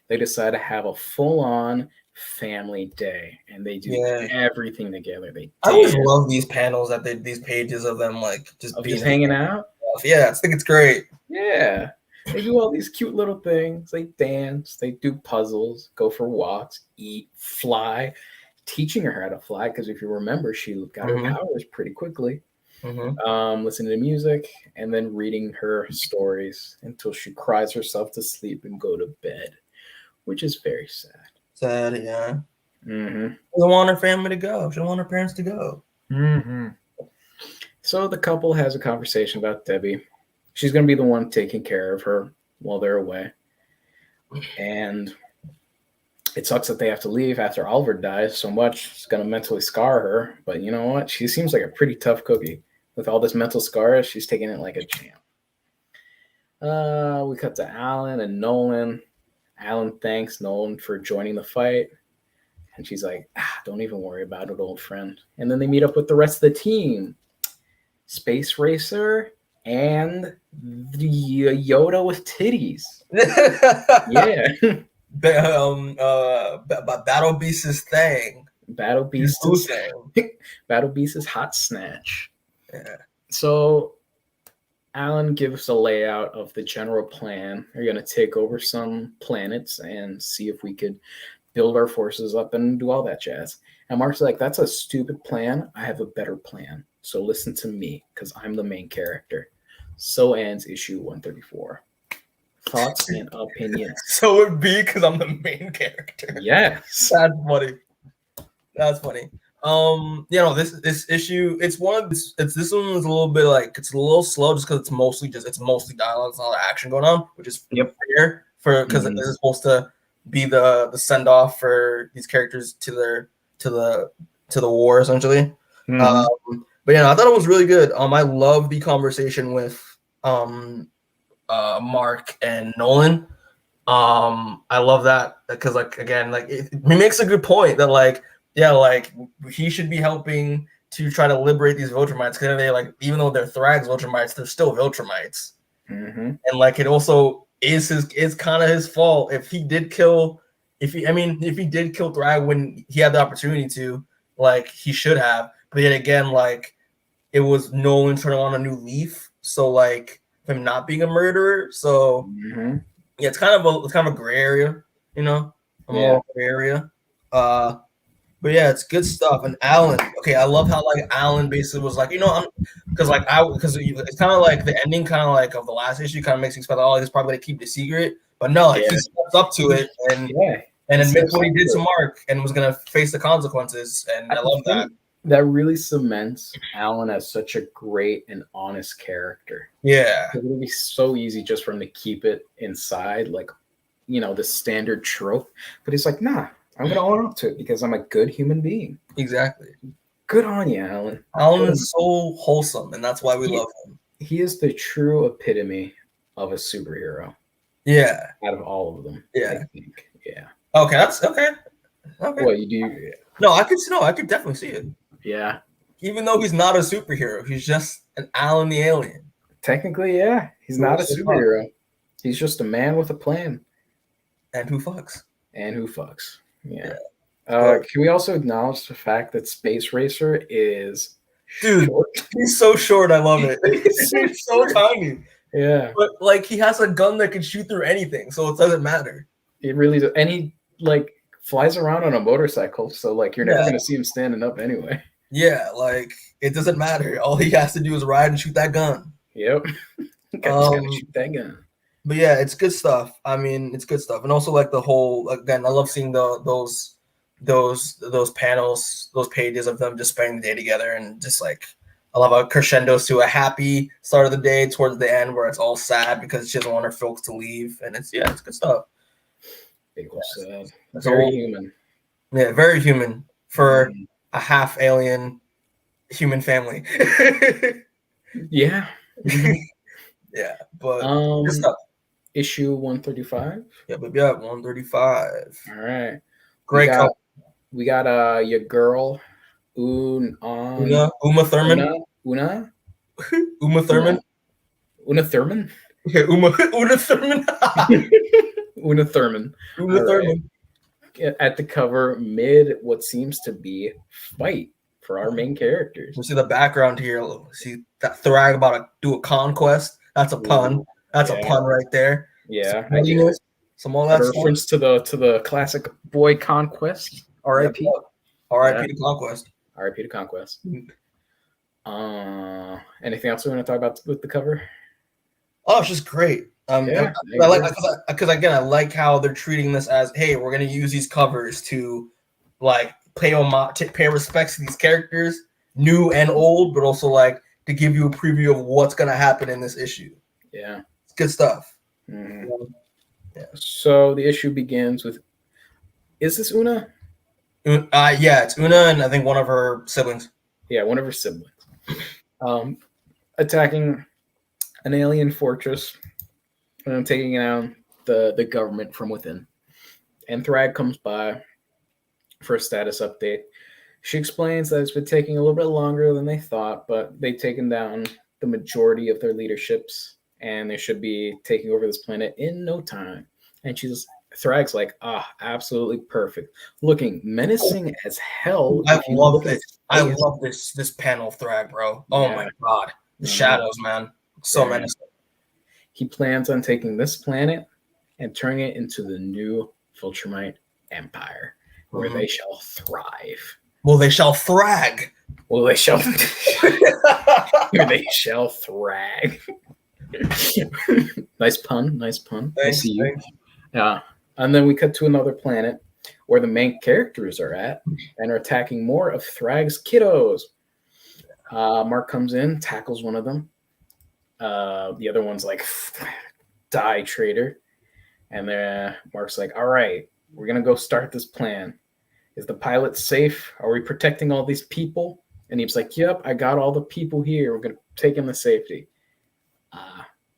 they decide to have a full-on family day, and they do everything together. I always love these panels these pages of them like just hanging out. Yeah, I think it's great. Yeah, they do all these cute little things. They dance, they do puzzles, go for walks, eat, fly. Teaching her how to fly because if you remember, she got her powers pretty quickly. Listening to music and then reading her stories until she cries herself to sleep and go to bed, which is very sad. Sad, yeah. She doesn't want her family to go. She doesn't want her parents to go. So the couple has a conversation about Debbie. She's going to be the one taking care of her while they're away. And it sucks that they have to leave after Oliver dies so much. It's going to mentally scar her. But you know what? She seems like a pretty tough cookie. With all this mental scars, she's taking it like a champ. We cut to Alan and Nolan. Alan thanks Nolan for joining the fight. And she's like, don't even worry about it, old friend. And then they meet up with the rest of the team. Space Racer and the Yoda with titties. Yeah. Battle Beast's thing. Battle Beast's hot snatch. Yeah. So Alan gives a layout of the general plan. We're going to take over some planets and see if we could build our forces up and do all that jazz. And Mark's like, that's a stupid plan. I have a better plan. So listen to me because I'm the main character. So ends issue 134. Thoughts and opinions. So it would be because I'm the main character. Yes. That's funny. This issue, this one is a little bit like it's a little slow just because it's mostly dialogue, it's not a lot of action going on, which is rare because this is supposed to be the send off for these characters to the war essentially. But I thought it was really good. I love the conversation with Mark and Nolan. I love that because he makes a good point that he should be helping to try to liberate these Viltrumites because they even though they're Thragg's Viltrumites, they're still Viltrumites. And it also is kind of his fault if he did kill Thragg when he had the opportunity to, he should have. But yet again, it was Nolan turning on a new leaf, so him not being a murderer. So it's kind of a gray area, a more gray area. But yeah, it's good stuff. And Alan, okay, I love how like Alan basically was like, I'm because it's kind of like the ending, kind of like of the last issue, kind of makes you expect, oh, he's probably gonna keep the secret. But no, like he steps up to it and admits what he did to Mark and was gonna face the consequences. And I love that. That really cements Alan as such a great and honest character. Yeah, it would be so easy just for him to keep it inside, like the standard trope. But he's like, nah. I'm gonna own up to it because I'm a good human being. Exactly. Good on you, Alan. Alan is so wholesome, and that's why we love him. He is the true epitome of a superhero. Yeah. Out of all of them. Yeah. I think. Yeah. Okay, that's okay. Okay. What you do? No, I could definitely see it. Yeah. Even though he's not a superhero, he's just an Alan the alien. Technically, yeah. He's not a superhero. He's just a man with a plan. And who fucks. Yeah. Can we also acknowledge the fact that Space Racer is short? He's so short. I love it. He's so tiny. Yeah. But like he has a gun that can shoot through anything, so it doesn't matter. It really does. And he like flies around on a motorcycle, so like you're never gonna see him standing up anyway. Yeah, like it doesn't matter. All he has to do is ride and shoot that gun. Yep. Gotta shoot that gun. But yeah, it's good stuff. I mean, it's good stuff, and also like the whole again. I love seeing those panels, those pages of them just spending the day together, and just like I love how it crescendos to a happy start of the day towards the end where it's all sad because she doesn't want her folks to leave, and it's good stuff. It was very human. Yeah, very human for a half alien human family. Yeah. Yeah, but good stuff. Issue 135. Yeah, but 135. All right. Great. We got your girl Uma Thurman. Uma Thurman. Una Thurman. Yeah, Una Thurman. Una Thurman. Right. At the cover, mid what seems to be fight for our main characters. You see the background here. See that Thragg about to do a conquest. That's a pun. That's a pun right there. Yeah, some all that reference to the classic boy Conquest. R.I.P. Yeah. R.I.P. to Conquest. R.I.P. to Conquest. Anything else we want to talk about with the cover? Oh, it's just great. I like because again, I like how they're treating this as, hey, we're gonna use these covers to like pay respects to these characters, new and old, but also like to give you a preview of what's gonna happen in this issue. Yeah, it's good stuff. Mm-hmm. Yeah. So the issue begins with, is this Una? Yeah, it's Una and I think one of her siblings. Yeah, one of her siblings. Attacking an alien fortress and taking down the government from within. And Thragg comes by for a status update. She explains that it's been taking a little bit longer than they thought, but they've taken down the majority of their leaderships, and they should be taking over this planet in no time. And Thragg's like, absolutely perfect. Looking menacing as hell. I love this panel, Thragg, bro. Oh my god. The shadows, man. So menacing. He plans on taking this planet and turning it into the new Viltrumite Empire, where they shall thrive. Well, they shall Thragg. Well, they shall. They shall Thragg. Nice pun. I see you. Yeah. And then we cut to another planet where the main characters are at and are attacking more of Thragg's kiddos. Mark comes in, tackles one of them. The other one's like, die, traitor. And then Mark's like, all right, we're going to go start this plan. Is the pilot safe? Are we protecting all these people? And he's like, yep, I got all the people here. We're going to take them to safety.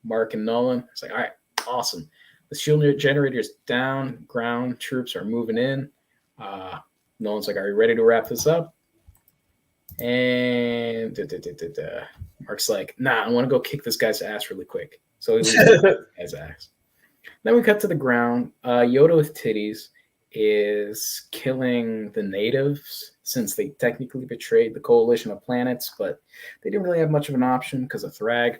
Mark and Nolan, it's like, all right, awesome. The shield generator's down. Ground troops are moving in. Nolan's like, are you ready to wrap this up? And Mark's like, nah, I want to go kick this guy's ass really quick. So he leaves his ass. Then we cut to the ground. Yoda with titties is killing the natives since they technically betrayed the Coalition of Planets, but they didn't really have much of an option because of Thragg.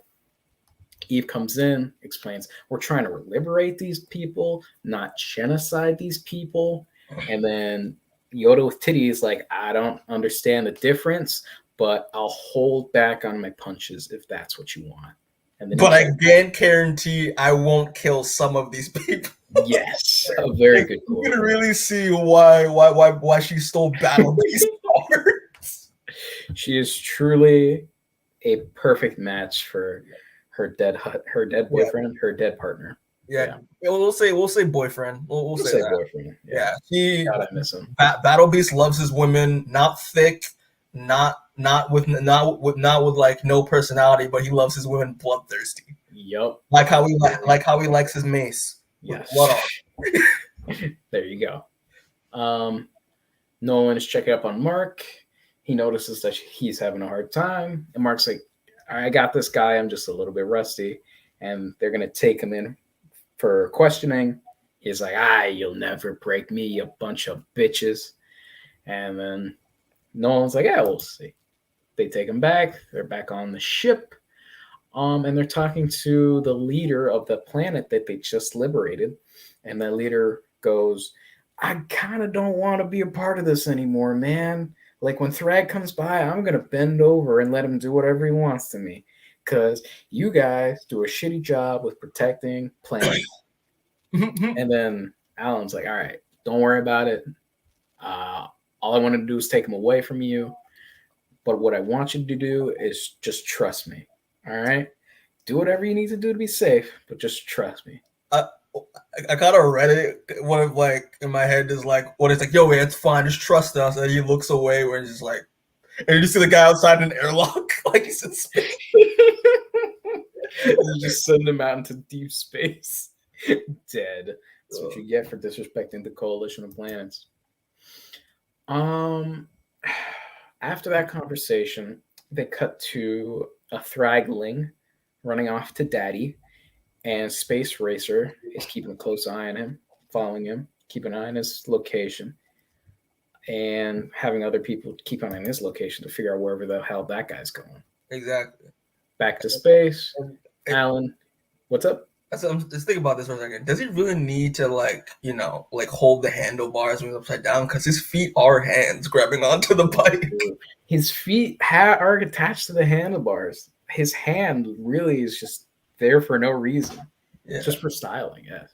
Eve comes in, explains, we're trying to liberate these people, not genocide these people. And then Yoda with titty is like, I don't understand the difference, but I'll hold back on my punches if that's what you want. And then but I can't guarantee I won't kill some of these people. Yes, a very good You quote. can really see why she stole Battle Beast powers. She is truly a perfect match for her dead boyfriend, her dead partner. Yeah. We'll say boyfriend. We'll say that. Boyfriend. Yeah. He God, I miss him. Battle Beast loves his women, not thick, not with like no personality, but he loves his women bloodthirsty. Yup. Like how he likes his mace. Yes. Blood on. There you go. Nolan is checking up on Mark. He notices that he's having a hard time, and Mark's like, I got this guy, I'm just a little bit rusty. And they're going to take him in for questioning. He's like, you'll never break me, you bunch of bitches. And then Nolan's like, yeah, we'll see. They take him back. They're back on the ship. And they're talking to the leader of the planet that they just liberated. And that leader goes, I kind of don't want to be a part of this anymore, man. Like when Thragg comes by, I'm going to bend over and let him do whatever he wants to me. Because you guys do a shitty job with protecting planets. And then Alan's like, all right, don't worry about it. All I want to do is take him away from you. But what I want you to do is just trust me. All right? Do whatever you need to do to be safe, but just trust me. I kind of read it. One of like in my head is like, what it's like, yo, man, it's fine, just trust us. And he looks away where it's just like, and you see the guy outside in an airlock, like he's in space. You just send him out into deep space, dead. That's what you get for disrespecting the Coalition of Planets. After that conversation, they cut to a Thraggling running off to Daddy. And Space Racer is keeping a close eye on him, following him, keeping an eye on his location, and having other people keep an eye on his location to figure out wherever the hell that guy's going. Exactly. Back to space. Alan, what's up? Just think about this for a second. Does he really need to like hold the handlebars when he's upside down? Because his feet are hands grabbing onto the bike. His feet are attached to the handlebars. His hand really is just there for no reason. Yeah. Just for style, I guess.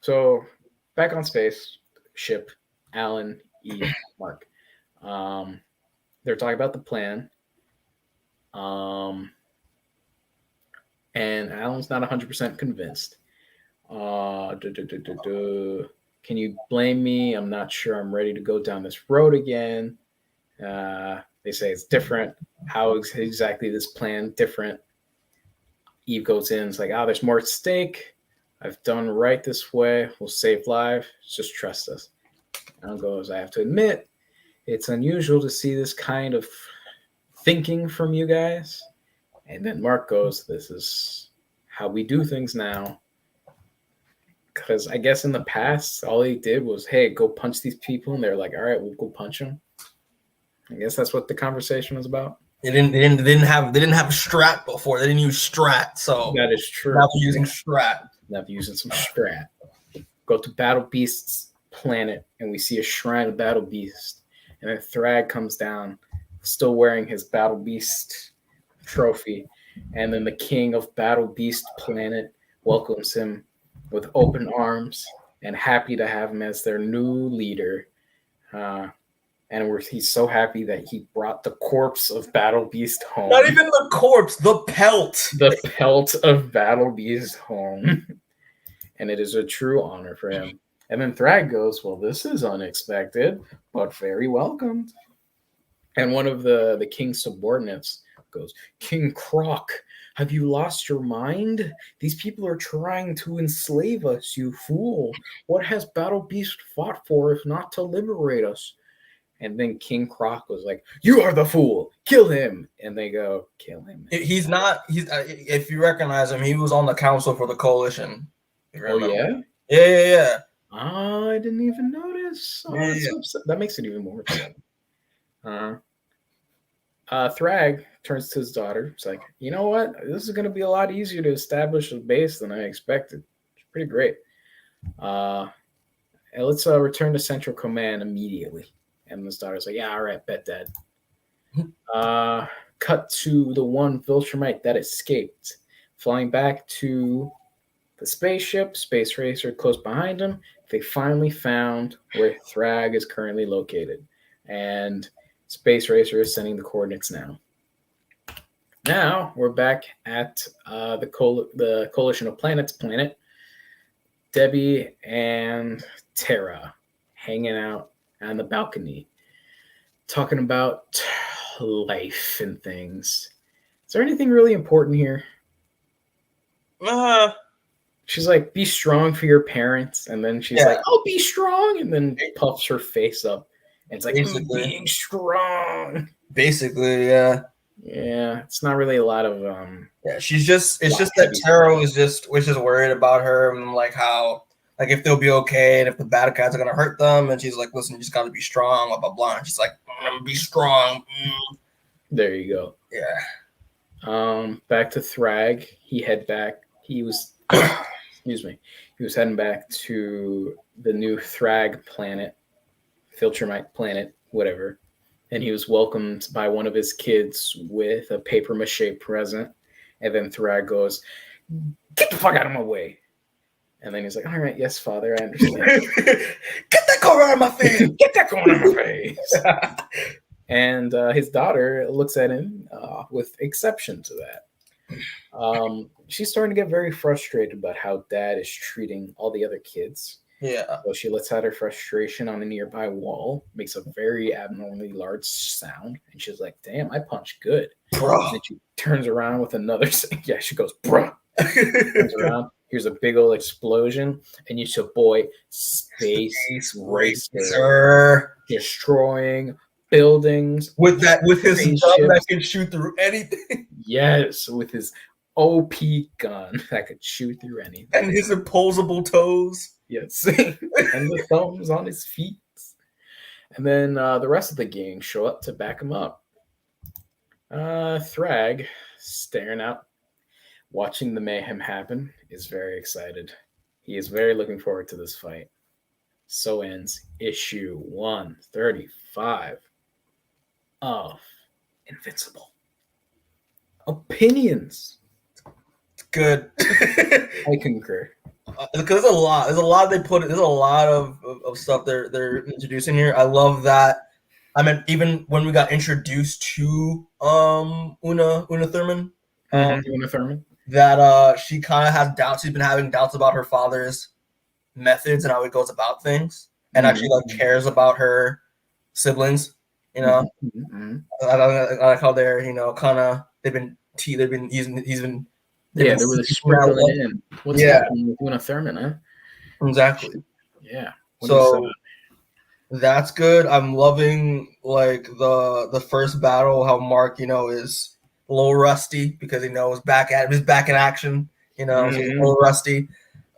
So back on space ship, Alan, Eve, Mark. They're talking about the plan. And Alan's not 100% convinced. Can you blame me? I'm not sure I'm ready to go down this road again. They say it's different. How exactly this plan different? Eve goes in, it's like, there's more at stake. I've done right this way. We'll save lives. Just trust us. Alan goes, I have to admit, it's unusual to see this kind of thinking from you guys. And then Mark goes, this is how we do things now. Because I guess in the past, all he did was, hey, go punch these people. And they're like, all right, we'll go punch them. I guess that's what the conversation was about. They didn't have strat before. They didn't use strat, so that is true. Now they're using strat. Now they're using some strat. Go to Battle Beast's planet, and we see a shrine of Battle Beast. And then Thragg comes down, still wearing his Battle Beast trophy. And then the king of Battle Beast planet welcomes him with open arms and happy to have him as their new leader. And he's so happy that he brought the corpse of Battle Beast home. Not even the corpse, the pelt. The pelt of Battle Beast home. And it is a true honor for him. And then Thragg goes, well, this is unexpected, but very welcomed. And one of the king's subordinates goes, King Croc, have you lost your mind? These people are trying to enslave us, you fool. What has Battle Beast fought for if not to liberate us? And then King Croc was like, you are the fool. Kill him. And they go, kill him. He's not. If you recognize him, he was on the council for the Coalition. Oh, yeah? Yeah. I didn't even notice. So that makes it even more upsetting. Thragg turns to his daughter. It's like, you know what? This is going to be a lot easier to establish a base than I expected. It's pretty great. let's return to Central Command immediately. And his daughter's like, yeah, all right, bet, Dad. Cut to the one Viltrumite that escaped, flying back to the spaceship. Space Racer close behind him. They finally found where Thragg is currently located, and Space Racer is sending the coordinates now. Now we're back at the Coalition of Planets planet. Debbie and Tara hanging out on the balcony, talking about life and things. Is there anything really important here? She's like, be strong for your parents. And then she's like, oh, be strong. And then puffs her face up. And it's like, being strong. Basically, yeah. Yeah, it's not really a lot of yeah, she's just that Tara was just worried about her and like how like if they'll be okay and if the bad guys are gonna hurt them, and she's like, listen, you just gotta be strong, blah blah blah. And she's like, I'm gonna be strong. There you go. Yeah. Back to Thragg. He was excuse me. He was heading back to the new Thragg planet, Viltrumite planet, whatever. And he was welcomed by one of his kids with a paper mache present. And then Thragg goes, get the fuck out of my way. And then he's like, all right, yes, father, I understand. Get that corn out of my face. Get that corn out of my face. And his daughter looks at him with exception to that. She's starting to get very frustrated about how dad is treating all the other kids. Yeah. So she lets out her frustration on a nearby wall, makes a very abnormally large sound, and she's like, damn, I punch good. Bruh. And then she turns around with another yeah, she goes, bruh. Turns around, here's a big old explosion, and you see boy Space Racer destroying buildings with his gun that can shoot through anything. Yes, with his OP gun that could shoot through anything. And his opposable toes. Yes. And the thumbs on his feet. And then the rest of the gang show up to back him up. Thragg, staring out, watching the mayhem happen, is very excited. He is very looking forward to this fight. So ends issue 135 of Invincible. Opinions. It's good. I concur. Because there's a lot they put. There's a lot of stuff they're introducing here. I love that. I mean, even when we got introduced to Una Thurman, Una Thurman, that she kind of has doubts. She's been having doubts about her father's methods and how he goes about things, and actually like cares about her siblings. You know, I like how they're kind of they've been yeah, they were sprinkling in. What's happening with Una Thurman, huh? Exactly. Yeah. So that's good. I'm loving like the first battle. How Mark, is a little rusty because he's back in action. So he's a little rusty.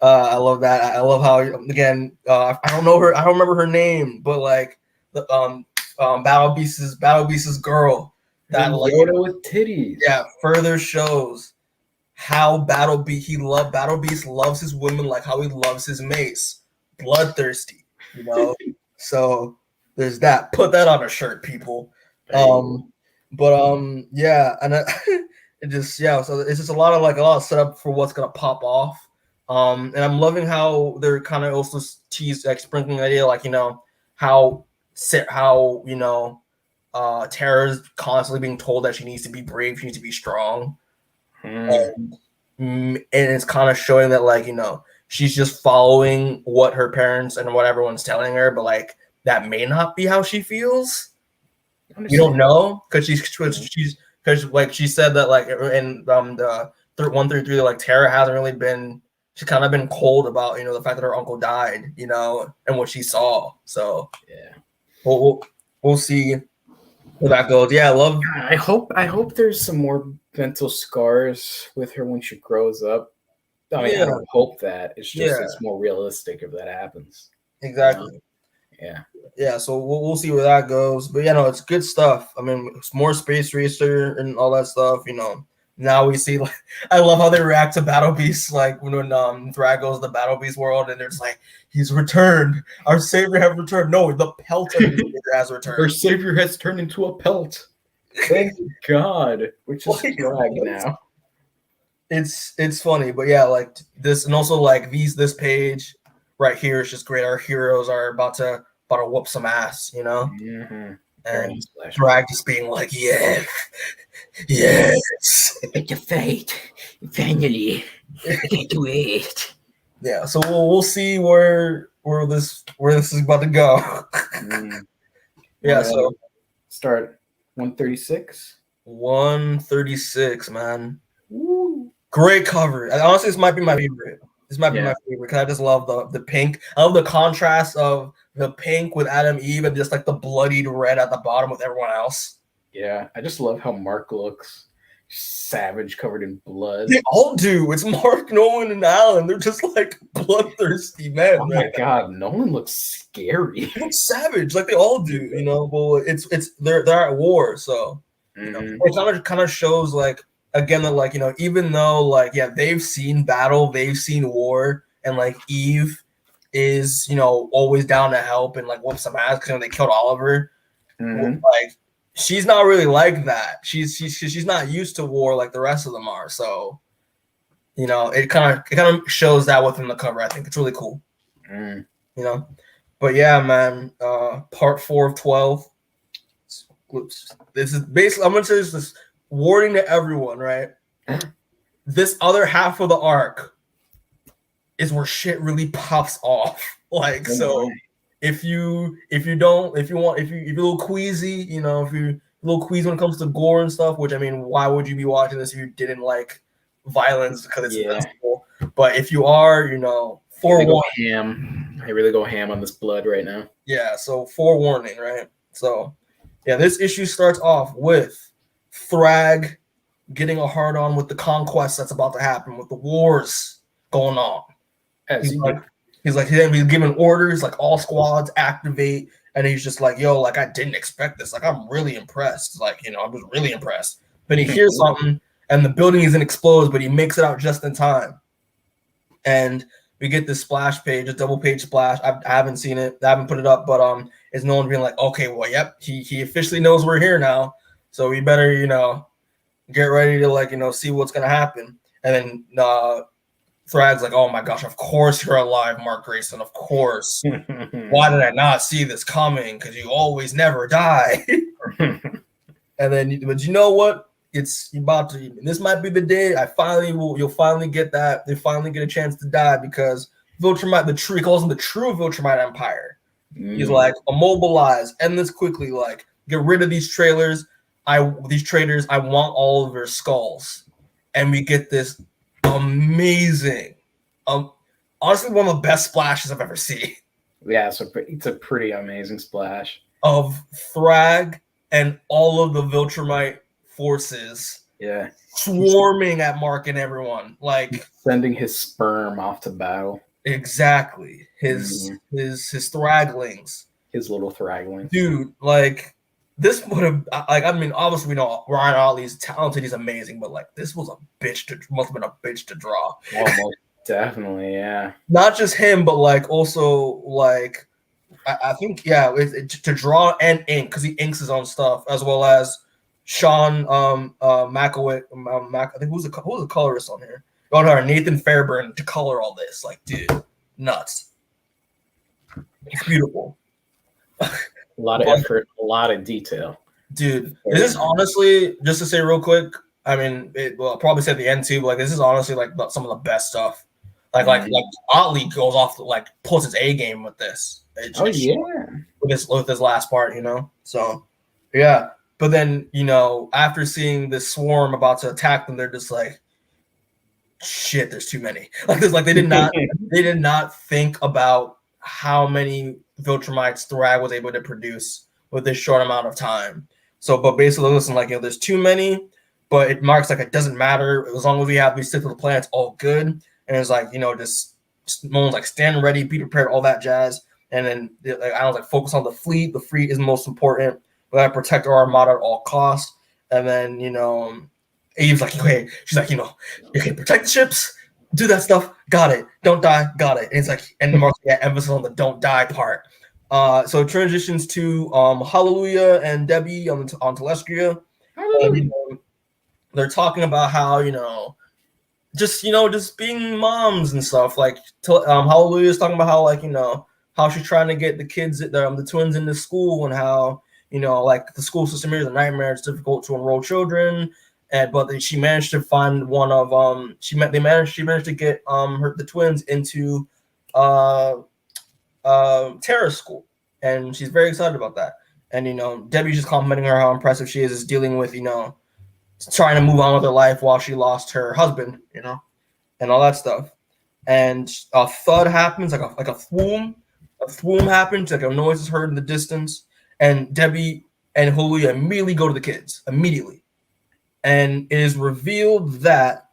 I love that. I love how again. I don't know her. I don't remember her name, but like the Battle Beast's girl. That Yoda with titties. Yeah, further shows how Battle Beast loves his women like how he loves his mace, bloodthirsty, So there's that. Put that on a shirt, people. Yeah, and it just So it's just a lot of setup for what's gonna pop off. And I'm loving how they're kind of also sprinkling the idea how Tara's constantly being told that she needs to be brave, she needs to be strong. And it's kind of showing that she's just following what her parents and what everyone's telling her, but that may not be how she feels. We don't know because she said that in the 133 Tara hasn't really been. She's kind of been cold about the fact that her uncle died, and what she saw. So yeah, we'll see where that goes. Yeah, I hope there's some more mental scars with her when she grows up. I mean, I don't hope that. It's just it's more realistic if that happens. Exactly. Yeah. So we'll see where that goes. But it's good stuff. I mean, it's more Space Racer and all that stuff. Now we see, like, I love how they react to Battle Beasts, like when Thragg goes to the Battle Beast world, and there's like, he's returned. Our savior have returned. No, the pelt of the savior has returned. Our savior has turned into a pelt. Thank God. Which is Thragg now. It's funny, but yeah, like this, and also like this page right here is just great. Our heroes are about to whoop some ass, you know? Mm-hmm. And Thragg just being like, yes. It's a fate. Finally, I can do it. Yeah, so we'll see where this is about to go. Yeah, so start 136. 136, man. Woo. Great cover. Honestly, this might be my favorite. This might be my favorite because I just love the pink. I love the contrast of the pink with Adam Eve and just like the bloodied red at the bottom with everyone else. Yeah, I just love how Mark looks. Savage, covered in blood. They all do. It's Mark, Nolan, and Alan. They're just like bloodthirsty men. Oh my God, Nolan looks scary. He looks savage, like they all do. You know, but they're at war, so you know, it kind of shows like again that like, you know, even though like they've seen battle, they've seen war, and like Eve is, you know, always down to help and like whoop some ass because they killed Oliver. Like, she's not really like that. She's not used to war like the rest of them are. So, you know, it kind of shows that within the cover. I think it's really cool. You know, but yeah, man. Part 4 of 12. This is basically, I'm gonna say this warning to everyone, right? This other half of the arc is where shit really pops off. Like, so if you're a little queasy, you know, if you're a little queasy when it comes to gore and stuff, which I mean, why would you be watching this if you didn't like violence? Because it's cool. But if you are, you know, I really go ham on this blood right now. Yeah, so forewarning, right? So yeah, this issue starts off with Thragg getting a hard on with the conquest that's about to happen, with the wars going on. He's giving orders, like all squads activate, and he's just like, yo, like I didn't expect this. Like I'm really impressed. Like, you know, I'm just really impressed. But he hears something and the building isn't explodes, but he makes it out just in time. And we get this splash page, a double page splash. I haven't seen it. I haven't put it up, but it's no one being like, okay, well, yep, he officially knows we're here now. So we better, you know, get ready to like, you know, see what's gonna happen. And then Thragg's like, oh my gosh, of course you're alive, Mark Grayson. Of course. Why did I not see this coming? Because you always never die. And then, but you know what? It's about to. This might be the day you'll finally get that. They finally get a chance to die because Viltrumite, he calls them the true Viltrumite Empire. He's like, immobilize, end this quickly. Like, get rid of these traitors. I want all of their skulls, and we get this amazing, honestly, one of the best splashes I've ever seen. Yeah, so it's a pretty amazing splash of Thragg and all of the Viltrumite forces, swarming at Mark and everyone, like sending his sperm off to battle. Exactly, his Thraglings, his little Thraglings, dude. Like this would have, like, I mean, obviously we know Ryan Otley's talented, he's amazing, but like this was must have been a bitch to draw. Almost definitely, yeah. Not just him, but like also like I think to draw and ink because he inks his own stuff as well as Sean Makowitz. I think who's the colorist on here? Oh no, Nathan Fairburn to color all this. Like, dude, nuts. It's beautiful. A lot of effort, a lot of detail. Dude, this is honestly, just to say real quick, I mean, I'll probably say at the end too, but like this is honestly like some of the best stuff. Like Otley goes off, like pulls his A game with this. With this last part, you know. So yeah, but then you know, after seeing this swarm about to attack them, they're just like, shit, there's too many. Like this, like they did not think about how many Viltrumites Thragg was able to produce with this short amount of time. So, but basically, listen, like, you know, there's too many, but it marks like it doesn't matter as long as we have these stick to the plan, it's all good. And it's like, you know, just Moan's like stand ready, be prepared, all that jazz. And then like, I was like, focus on the fleet. The fleet is most important. We gotta protect our armada at all costs. And then, you know, Eve's like, okay, she's like, you can protect the ships, do that stuff, got it. Don't die, got it. And it's like, and Mark's emphasis on the don't die part. So it transitions to Hallelujah and Debbie on Telestria. And, they're talking about how, just being moms and stuff. Like Hallelujah is talking about how, like, how she's trying to get the kids, the twins, into school, and how, like, the school system here is a nightmare. It's difficult to enroll children, but she managed to find one of she managed to get the twins into terror school, and she's very excited about that. And Debbie's just complimenting her how impressive she is dealing with trying to move on with her life while she lost her husband, and all that stuff. And a thud happens, like a thwoom. A thwoom happens, like a noise is heard in the distance, and Debbie and Hallelujah immediately go to the kids, immediately. And it is revealed that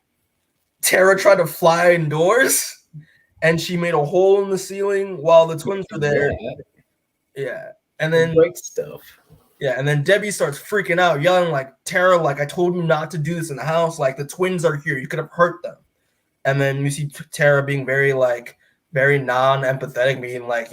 Tara tried to fly indoors, and she made a hole in the ceiling while the twins were there. Yeah. And then great stuff. Yeah, and then Debbie starts freaking out, yelling like, Tara, like, I told you not to do this in the house. Like, the twins are here. You could have hurt them. And then you see Tara being very non-empathetic, being like,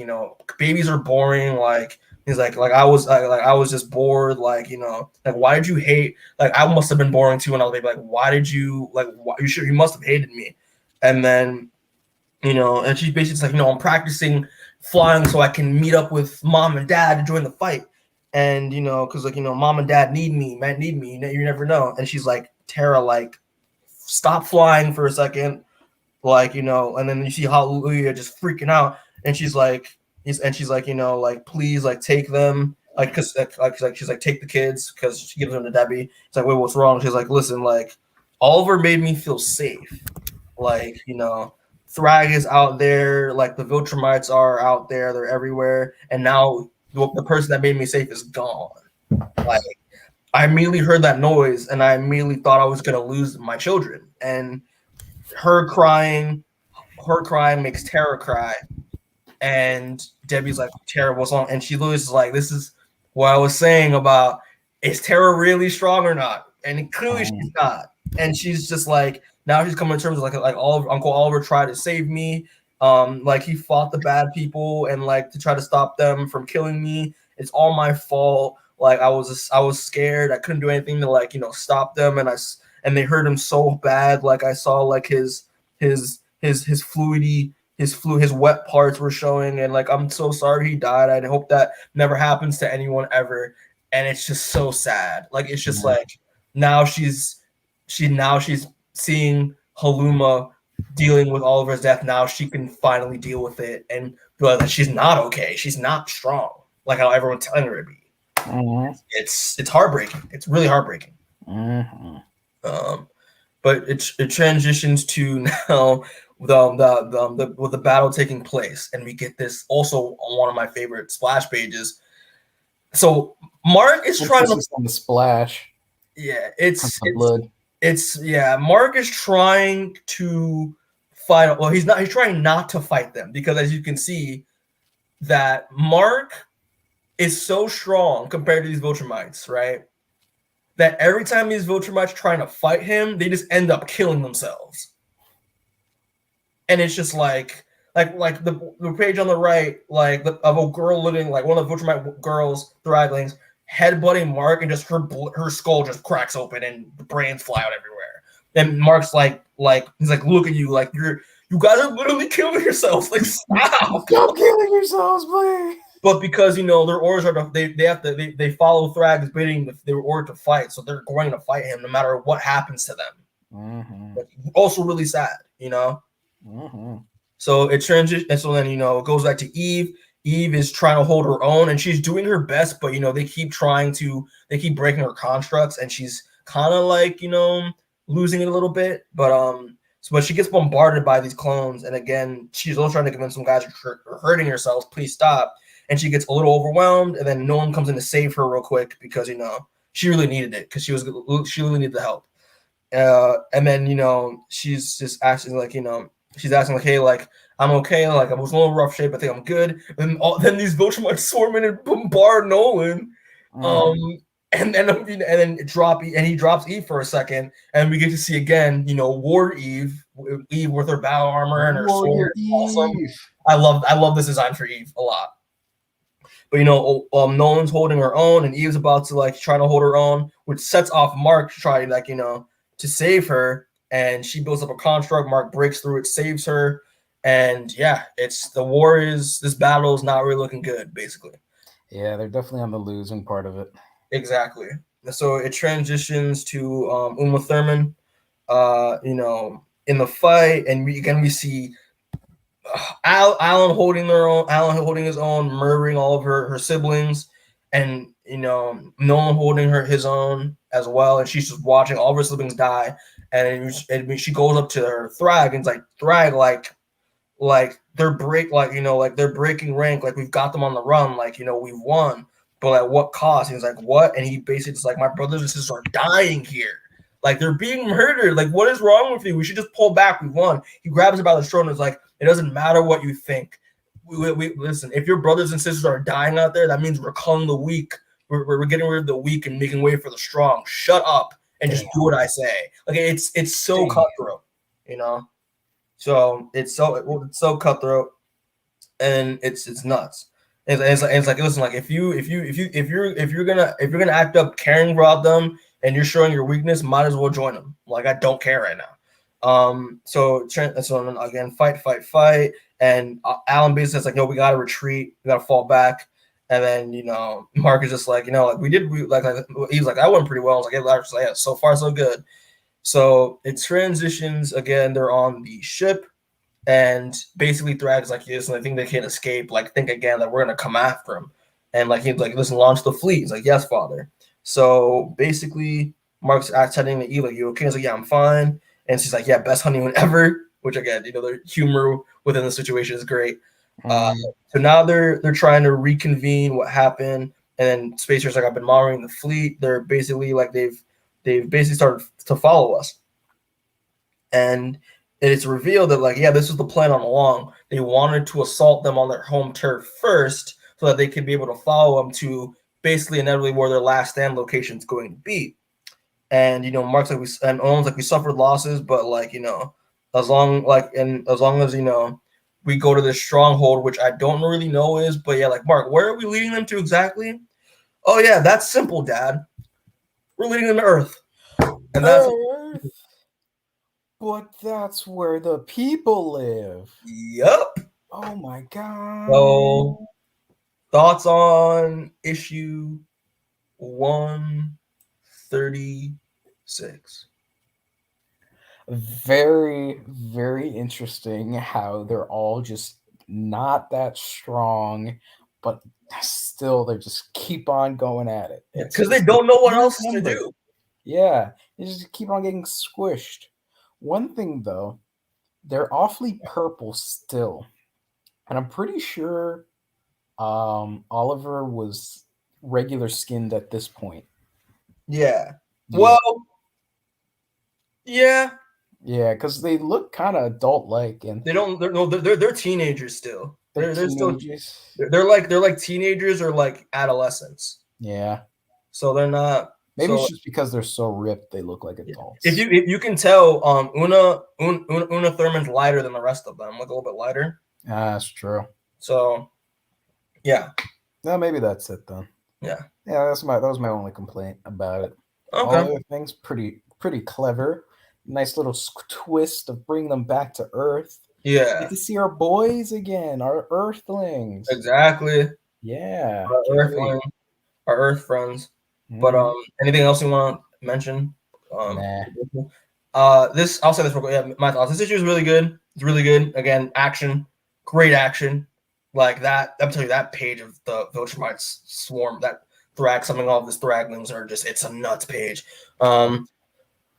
babies are boring. Like, he's like I was just bored. Like, like, why did you hate? Like, I must have been boring too when I was baby. Like, why did you, like, you must have hated me. And then, and she's basically like, I'm practicing flying so I can meet up with mom and dad to join the fight. And, because, like, mom and dad need me, you never know. And she's like, Tara, like, stop flying for a second. Like, and then you see Hallelujah just freaking out. And she's like, like, please, like, take them. Like, cause like she's like, take the kids, because she gives them to Debbie. It's like, wait, what's wrong? She's like, listen, like, Oliver made me feel safe. Like, Thragg is out there. Like, the Viltrumites are out there. They're everywhere. And now the person that made me safe is gone. Like, I immediately heard that noise, and I immediately thought I was going to lose my children. And her crying makes Tara cry. And Debbie's like, Tara, what's wrong? And she loses, like, this is what I was saying about, is Tara really strong or not? And clearly she's not. And she's just like, now she's coming to terms with, like Uncle Oliver tried to save me. Like, he fought the bad people and, like, to try to stop them from killing me. It's all my fault. Like, I was scared. I couldn't do anything to, like, stop them. And they hurt him so bad. Like, I saw, like, his wet parts were showing. And, like, I'm so sorry he died. I hope that never happens to anyone ever. And it's just so sad. Like, it's just like, now she's seeing Haluma dealing with Oliver's death. Now she can finally deal with it and realize that she's not okay. She's not strong, like how everyone's telling her to be. It's heartbreaking. It's really heartbreaking. But it transitions to now the battle taking place, and we get this also on one of my favorite splash pages. So Mark is trying to on the splash. Yeah, it's blood. Mark is trying to fight. Well, he's trying not to fight them, because as you can see, that Mark is so strong compared to these Viltrumites, right? That every time these Viltrumites trying to fight him, they just end up killing themselves. And it's just like the page on the right, like of a girl living, like one of the Viltrumite girls, Thraglings, headbutting Mark, and just her skull just cracks open and the brains fly out everywhere. And Mark's like he's like, look at you, like you guys are literally killing yourselves. Like, stop killing yourselves, please. But because their orders are they follow Thragg's bidding, they were ordered to fight, so they're going to fight him no matter what happens to them. But also really sad, So it transitions, and so then it goes back to Eve. Eve is trying to hold her own, and she's doing her best, but they keep breaking her constructs, and she's kind of like losing it a little bit. But she gets bombarded by these clones, and again she's also trying to convince some guys are hurting yourselves, please stop. And she gets a little overwhelmed, and then no one comes in to save her real quick, because she really needed it, because she really needed the help. And then she's just asking she's asking like, hey, like, I'm okay, like, I was in a little rough shape, I think I'm good. And then these Viltrumites swarm in and bombard Nolan. and then he drops Eve for a second, and we get to see again, War Eve with her battle armor and her Warrior sword. Awesome. Eve. I love this design for Eve a lot. But Nolan's holding her own, and Eve's about to try to hold her own, which sets off Mark to try to save her, and she builds up a construct. Mark breaks through it, saves her, and yeah, this battle is not really looking good, basically. Yeah, they're definitely on the losing part of it. Exactly. So it transitions to Uma Thurman, in the fight, and we see Alan holding his own, murdering all of her siblings, and Nolan holding his own as well, and she's just watching all of her siblings die, and she goes up to her Thragg and it's like, Thragg, they're they're breaking rank, we've got them on the run, we've won, but at what cost? And he's like, what? And he basically just my brothers and sisters are dying here. They're being murdered. What is wrong with you? We should just pull back. We won. He grabs her by the throat and is like, it doesn't matter what you think. We listen, if your brothers and sisters are dying out there, that means we're culling the weak. We're getting rid of the weak and making way for the strong. Shut up and just do what I say. It's so cutthroat, So it's so cutthroat, and it's nuts. It's like listen, if you're gonna act up caring about them and you're showing your weakness, might as well join them. I don't care right now. So again, fight, and Alan basically says no, we gotta retreat, we gotta fall back, and then Mark is just he's like, that went pretty well. I was like, yeah, so far so good. So it transitions again. They're on the ship. And basically Thrag's like, listen, I think they can't escape. Think again that we're gonna come after him. And he's like, listen, launch the fleet. He's like, yes, father. So basically Mark's telling me, you okay? He's like, yeah, I'm fine. And she's like, yeah, best honeymoon ever. Which again, the humor within the situation is great. So now they're trying to reconvene what happened, and then Spacer's like, I've been monitoring the fleet. They're basically they've basically started to follow us. And it's revealed that this was the plan all along. They wanted to assault them on their home turf first, so that they could be able to follow them to basically inevitably where their last stand location is going to be. And Mark's and Owen's we suffered losses, but as long as we go to this stronghold, which I don't really know is, but yeah, Mark, where are we leading them to exactly? Oh yeah, that's simple, Dad. We're leading them to Earth, and that's Earth. But that's where the people live. Yep. Oh my god. So, thoughts on issue 136? Very, very interesting how they're all just not that strong, but still they just keep on going at it. Because they don't know what else to do. Yeah, they just keep on getting squished. One thing though, they're awfully purple still, and I'm pretty sure Oliver was regular skinned at this point. Yeah. Well, yeah, because they look kind of adult-like, and they're teenagers still. They're teenagers. Still they're like teenagers or adolescents. Yeah. So they're not. Maybe it's just because they're so ripped, they look like adults. If you can tell, Una Thurman's lighter than the rest of them, a little bit lighter. That's true. So, yeah. No, maybe that's it then. Yeah. Yeah, that was my only complaint about it. Okay. All the other things pretty clever. Nice little twist of bringing them back to Earth. Yeah. Get to see our boys again, our Earthlings. Exactly. Yeah. Our Earth friends. But anything else you want to mention? Nah. I'll say this real quick. Yeah, my thoughts. This issue is really good. It's really good. Again, action, great action. That, I'm telling you, that page of the Viltrumites swarm, that Thragg, something all of his Thraglings are just, it's a nuts page. The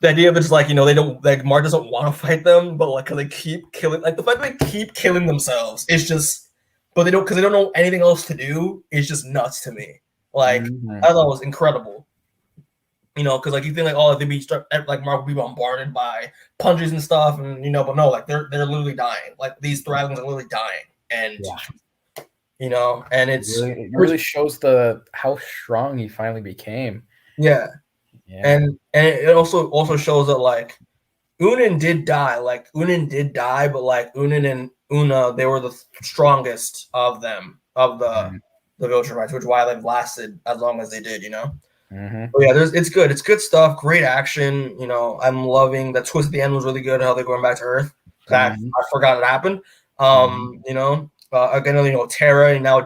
idea of it's they don't, Mark doesn't want to fight them, but cause they keep killing, the fact that they keep killing themselves, it's just, but because they don't know anything else to do, it's just nuts to me. I thought it was incredible. Because you think they'd be Mark would be bombarded by punches and stuff, and but no, they're literally dying. These Thraglings are literally dying, and and it really shows how strong he finally became. Yeah. And it also shows that like Unin did die. Like Unin did die, but like Unin and Una, they were the strongest of them, of the Viltrumites, which is why they've lasted as long as they did, you know? But yeah, it's good. It's good stuff. Great action. You know, I'm loving that twist at the end was really good. How they're going back to Earth. I forgot it happened. You know, again, you know, Tara now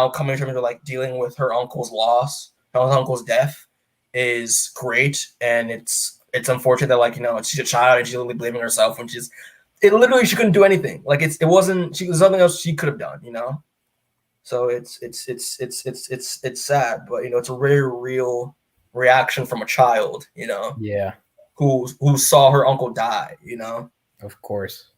coming to terms with like dealing with her uncle's loss, her uncle's death is great, and it's unfortunate that like, you know, she's a child and she's literally blaming herself when she couldn't do anything. Like there's nothing else she could have done, you know. So it's sad, but you know, it's a very real reaction from a child, you know. Yeah. Who saw her uncle die, you know. Of course.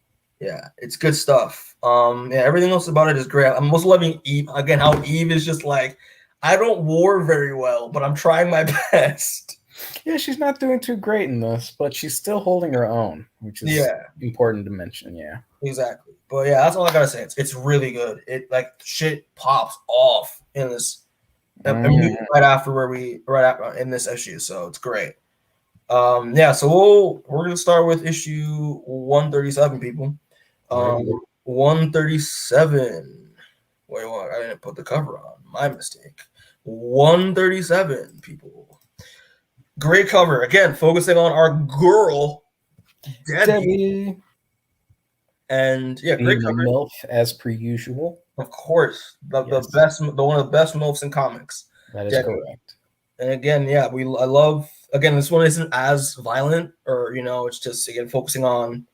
Yeah, it's good stuff. Yeah, everything else about it is great. I'm most loving Eve again. How Eve is just like, I don't war very well, but I'm trying my best. Yeah, she's not doing too great in this, but she's still holding her own, which is important to mention. Yeah, exactly. But yeah, that's all I gotta say. It's really good. It like shit pops off in this right after in this issue, so it's great. Yeah, so we're gonna start with issue 137, people. 137. Wait, what? I didn't put the cover on. My mistake. 137, people. Great cover. Again, focusing on our girl, Debbie. And yeah, great cover. MILF as per usual. Of course, the best, one of the best MILFs in comics. That is correct. And again, yeah, I love. Again, this one isn't as violent, or you know, it's just again focusing on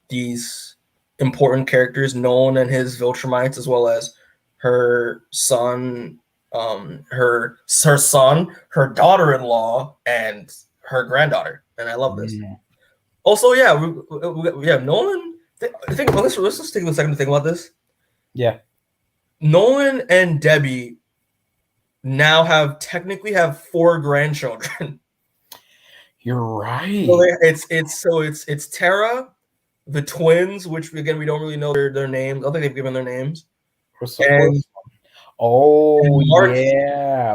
these important characters, Nolan and his Viltrumites, as well as her son, her son, her daughter-in-law, and her granddaughter. And I love this. Also, yeah, we have Nolan. I think let's just take a second to think about this. Yeah, Nolan and Debbie now technically have 4 grandchildren. You're right. So it's Tara, the twins, which again we don't really know their names. I don't think they've given their names. And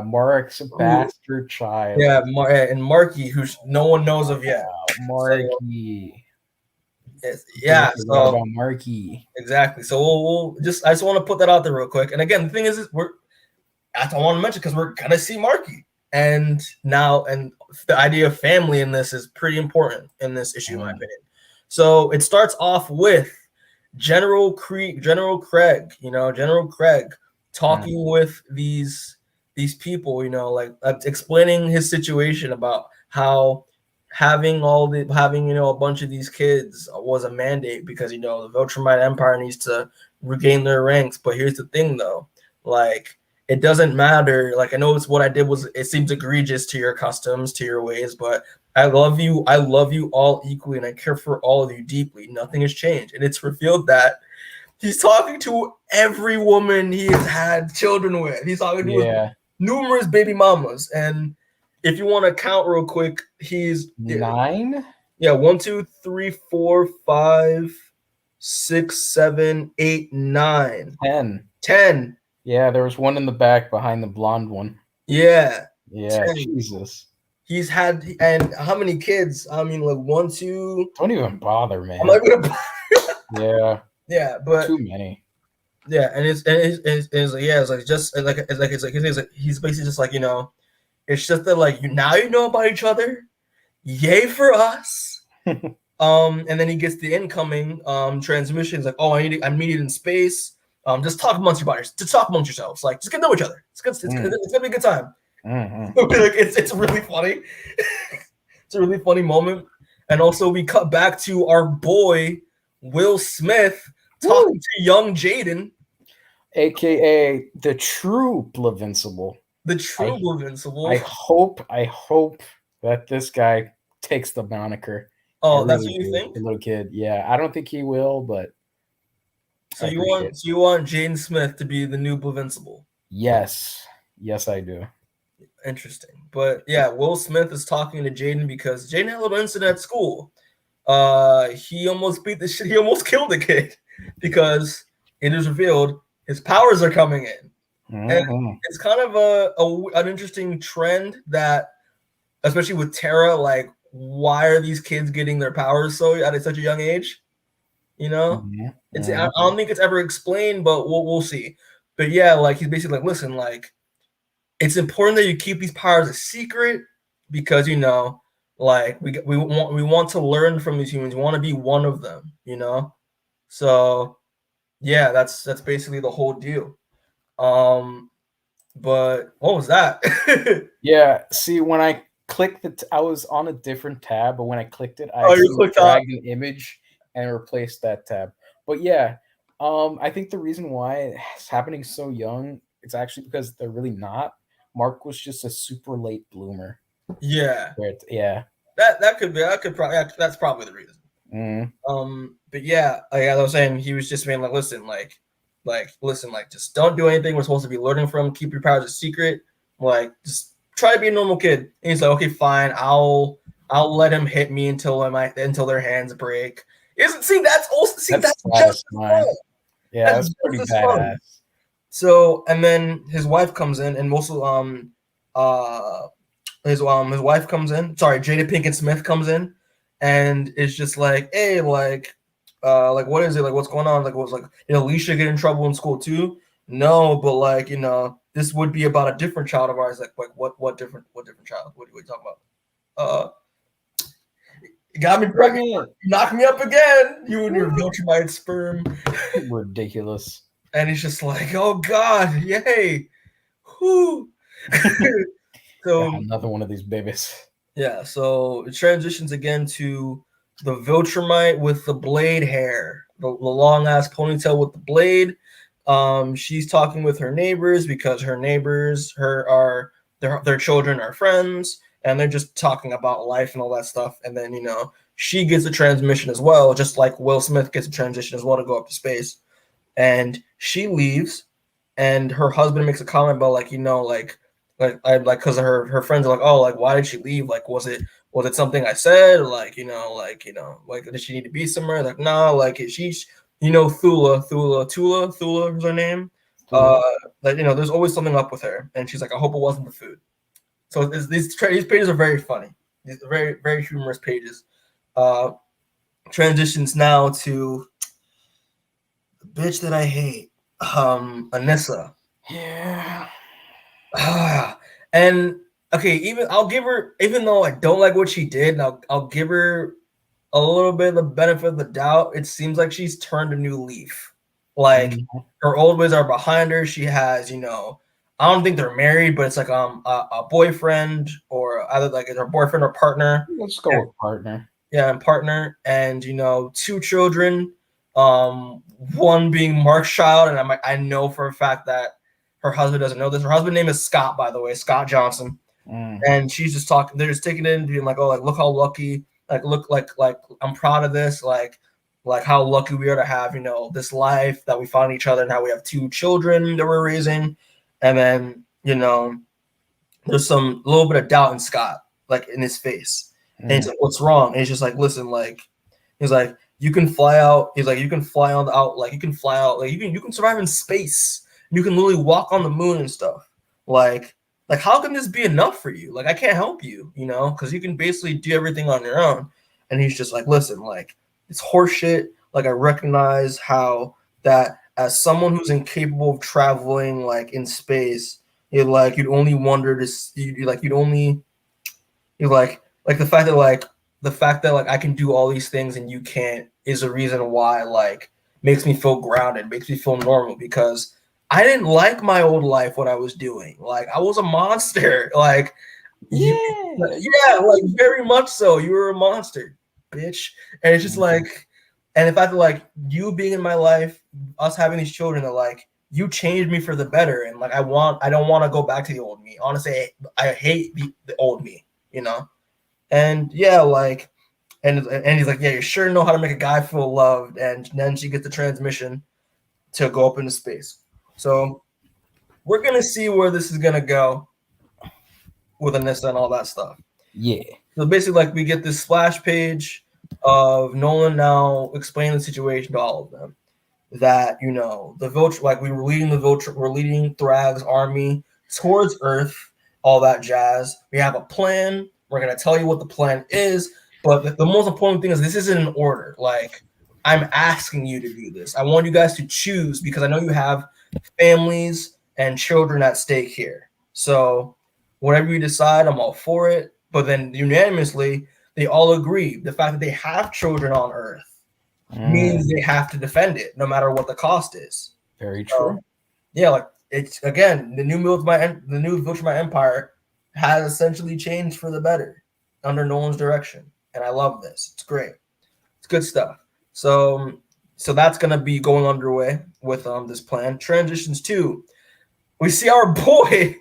Mark's bastard child. Yeah, and Marky, who no one knows of yet. Marky. Yeah, so about Marky. Exactly. So I just want to put that out there real quick. And again, the thing is I want to mention because we're gonna see Marky, and the idea of family in this is pretty important in this issue, in my opinion. So it starts off with General Craig, you know, General Craig talking with these people, you know, like explaining his situation about how having you know, a bunch of these kids was a mandate because, you know, the Viltrumite Empire needs to regain their ranks. But here's the thing though, like it doesn't matter. Like I know it's what I did it seems egregious to your customs, to your ways, but I love you all equally, and I care for all of you deeply. Nothing has changed. And it's revealed that he's talking to every woman he has had children with. He's talking to numerous baby mamas. And if you want to count real quick, he's 9. Yeah, 1, 2, 3, 4, 5, 6, 7, 8, 9. 10. Yeah, there was one in the back behind the blonde one. Yeah. 10. Jesus. He's had, and how many kids? I mean, like 1, 2. Don't even bother, man. I'm not gonna. Yeah, but too many. Yeah, and it's he's basically just like, you know, it's just that like you know about each other, yay for us. And then he gets the incoming transmissions like, oh, I'm needed in space. Just talk amongst yourselves. Like, just get to know each other. It's gonna be a good time. Like, it's really funny. It's a really funny moment. And also we cut back to our boy Will Smith talking to young Jaden, aka the true Invincible. Invincible. I hope that this guy takes the moniker. Oh, that's what you think? The little kid. Yeah, I don't think he will, but so you want Jaden Smith to be the new Invincible? Yes, I do. Interesting. But yeah, Will Smith is talking to Jaden because Jaden had a little incident at school. He almost killed the kid because it is revealed his powers are coming in. And it's kind of an interesting trend that, especially with Terra, like, why are these kids getting their powers so at such a young age? You know, I don't think it's ever explained, but we'll see. But yeah, like he's basically like, listen, like it's important that you keep these powers a secret because like we want to learn from these humans. We want to be one of them. So yeah, that's basically the whole deal. But what was that? Yeah, see, when I clicked it, I was on a different tab, but when I clicked it, I You actually clicked dragged an image and replaced that tab. But yeah, I think the reason why it's happening so young, it's actually because they're really not. Mark was just a super late bloomer. Yeah, yeah. That could probably that's probably the reason. But yeah, like as I was saying, he was just being like, listen, just don't do anything we're supposed to be learning from. Keep your powers a secret. Like, just try to be a normal kid. And he's like, okay, fine. I'll let him hit me until their hands break. That's just fun. Yeah, that's pretty badass. So, and then his wife comes in, and most of his wife comes in. Sorry, Jada Pinkett Smith comes in, and it's just like, hey, like what is it? Like, what's going on? Like, was like, Alicia get in trouble in school too? No, but like, this would be about a different child of ours. Like what different child? What are you talking about? You got me pregnant. You knocked me up again. You and your Viltrumite sperm. Ridiculous. And he's just like, oh God, yay. Whoo. So another one of these babies. Yeah, so it transitions again to the Viltrumite with the blade hair, the long ass ponytail with the blade. She's talking with her neighbors because her neighbors, their children are friends, and they're just talking about life and all that stuff. And then she gets a transmission as well, just like Will Smith gets a transition as well to go up to space. And she leaves, and her husband makes a comment about because her friends are like, oh, like, why did she leave? Like, was it something I said? Like, did she need to be somewhere? Like, no, like she's Thula is her name. There's always something up with her, and she's like, I hope it wasn't the food. So these pages are very funny. These are very, very humorous pages. Transitions now to the bitch that I hate, Anissa. Yeah. And okay, I'll give her, even though I don't like what she did, I'll give her a little bit of the benefit of the doubt. It seems like she's turned a new leaf. Like her old ways are behind her. She has, I don't think they're married, but it's like a boyfriend, or either like her boyfriend or partner. Let's go with partner. Yeah, and partner, and 2 children. One being Mark's child, and I know for a fact that her husband doesn't know this. Her husband's name is Scott, by the way, Scott Johnson. And she's just talking. They're just taking it in, being like, "Oh, like look how lucky! Like look, like I'm proud of this. Like how lucky we are to have this life that we found each other, and how we have 2 children that we're raising." And then there's some little bit of doubt in Scott, like in his face, and he's like, "What's wrong?" And he's just like, "Listen, like," he's like, "You can fly out." He's like, "You can fly on the out. Like you can fly out. Like you can survive in space. You can literally walk on the moon and stuff. Like how can this be enough for you? Like I can't help you, because you can basically do everything on your own." And he's just like, "Listen, like it's horseshit. Like I recognize how that as someone who's incapable of traveling like in space, you'd only wonder to you'd only the fact that like I can do all these things and you can't is a reason why like makes me feel grounded, makes me feel normal, because I didn't like my old life, what I was doing. Like I was a monster. Like like very much so. You were a monster, bitch." And it's just like, and the fact that like you being in my life, us having these children, that like you changed me for the better, and like I don't want to go back to the old me. Honestly, I hate the old me, And yeah, like, and he's like, "Yeah, you sure know how to make a guy feel loved." And then she gets the transmission to go up into space. So we're gonna see where this is gonna go with Anissa and all that stuff. Yeah. So basically, like, we get this splash page of Nolan now explaining the situation to all of them. that the Viltrumites, like we were leading we're leading Thragg's army towards Earth, all that jazz. We have a plan. We're gonna tell you what the plan is, but the most important thing is this isn't an order. Like I'm asking you to do this. I want you guys to choose because I know you have families and children at stake here. So whatever you decide, I'm all for it. But then unanimously, they all agree the fact that they have children on Earth means they have to defend it no matter what the cost is. Very true. Yeah, like it's again the new Viltrumite Empire has essentially changed for the better under Nolan's direction, and I love this. It's great. It's good stuff. So that's gonna be going underway with this plan. Transitions 2. We see our boy,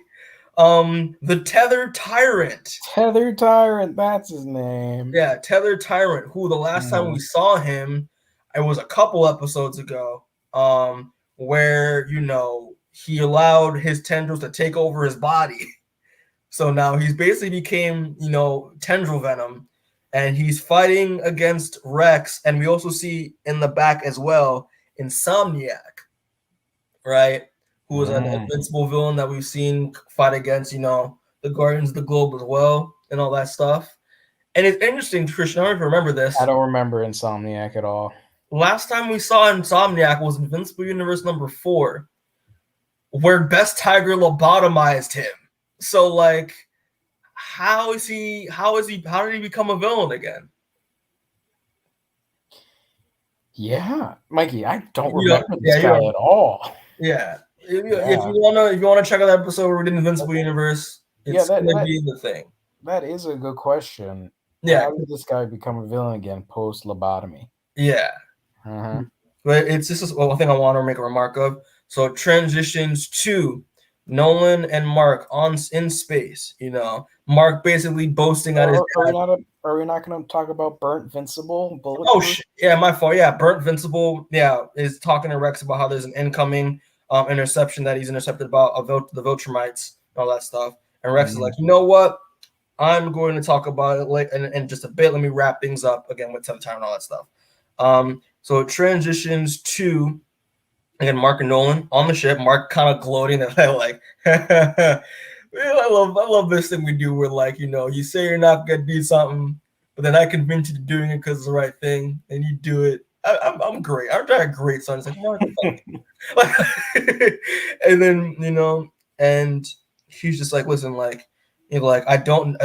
the Tether Tyrant. Tether Tyrant, that's his name. Yeah, Tether Tyrant, who the last time we saw him, it was a couple episodes ago, where he allowed his tendrils to take over his body. So now he's basically became, tendril venom, and he's fighting against Rex, and we also see in the back as well Insomniac, right? Who was an Invincible villain that we've seen fight against, the Guardians of the Globe as well, and all that stuff. And it's interesting, Christian, I don't know if you remember this. I don't remember Insomniac at all. Last time we saw Insomniac was Invincible Universe number 4, where Best Tiger lobotomized him. So, like, how did he become a villain again? Yeah, Mikey, I don't remember this guy at all. Yeah. If you wanna check out that episode where we did Invincible Universe, it's gonna be the thing. That is a good question. Yeah. How did this guy become a villain again post lobotomy? Yeah. But it's just one thing I want to make a remark of. So it transitions to Nolan and Mark in space. Mark basically boasting at his. Are we not going to talk about Burnt Vincible? Yeah, my fault. Yeah, Burnt Vincible. Yeah, is talking to Rex about how there's an incoming interception that he's intercepted about the Viltrumites and all that stuff. And Rex is like, you know what? I'm going to talk about it in just a bit. Let me wrap things up again with Tether Tyrant and all that stuff. So it transitions to again Mark and Nolan on the ship. Mark kind of gloating that like, I love this thing we do where like you say you're not gonna do something, but then I convince you to doing it because it's the right thing, and you do it. I'm great. I'm trying great son. It's like Mark, and then and he's just like, listen, like. We don't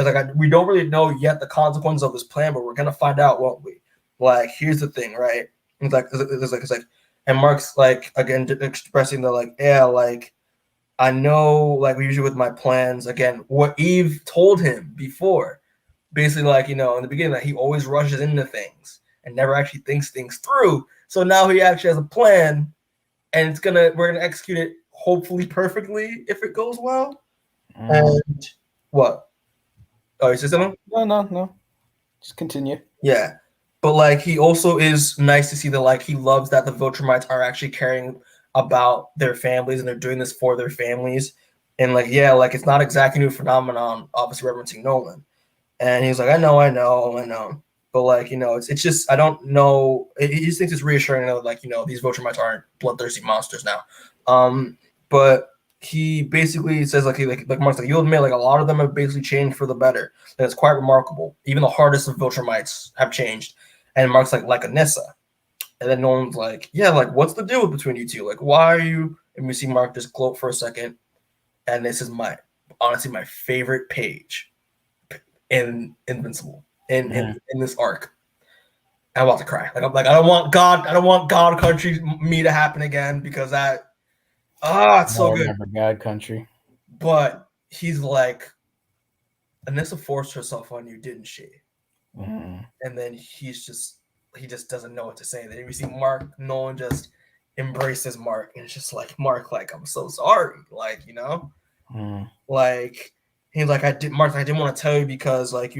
really know yet the consequences of this plan, but we're gonna find out, won't we? Like, here's the thing, right? It's like, and Mark's like again expressing the like, yeah, like I know, like usually with my plans, again, what Eve told him before, basically like in the beginning that he always rushes into things and never actually thinks things through. So now he actually has a plan, and we're gonna execute it hopefully perfectly if it goes well. And what? Oh, you said something? No. Just continue. Yeah. But like he also is nice to see that like he loves that the Viltrumites are actually caring about their families and they're doing this for their families. And like, yeah, like it's not exactly a new phenomenon, obviously referencing Nolan. And he's like, I know. But like, it's just I don't know. He just thinks it's reassuring that like, these Viltrumites aren't bloodthirsty monsters now. But he basically says like Mark's like, you'll admit like a lot of them have basically changed for the better. And it's quite remarkable. Even the hardest of Viltrumites have changed. And Mark's like Anissa. And then Nolan's like, yeah, like what's the deal between you two? Like, why are you? And we see Mark just gloat for a second. And this is honestly my favorite page in Invincible in this arc. I'm about to cry. Like I'm like, I don't want God Country me to happen again because that it's so good. Remember God Country. But he's like, Anissa forced herself on you, didn't she? And then he just doesn't know what to say. Then we see Nolan just embraces Mark, and it's just like Mark, like I'm so sorry, like like he's like I didn't want to tell you because like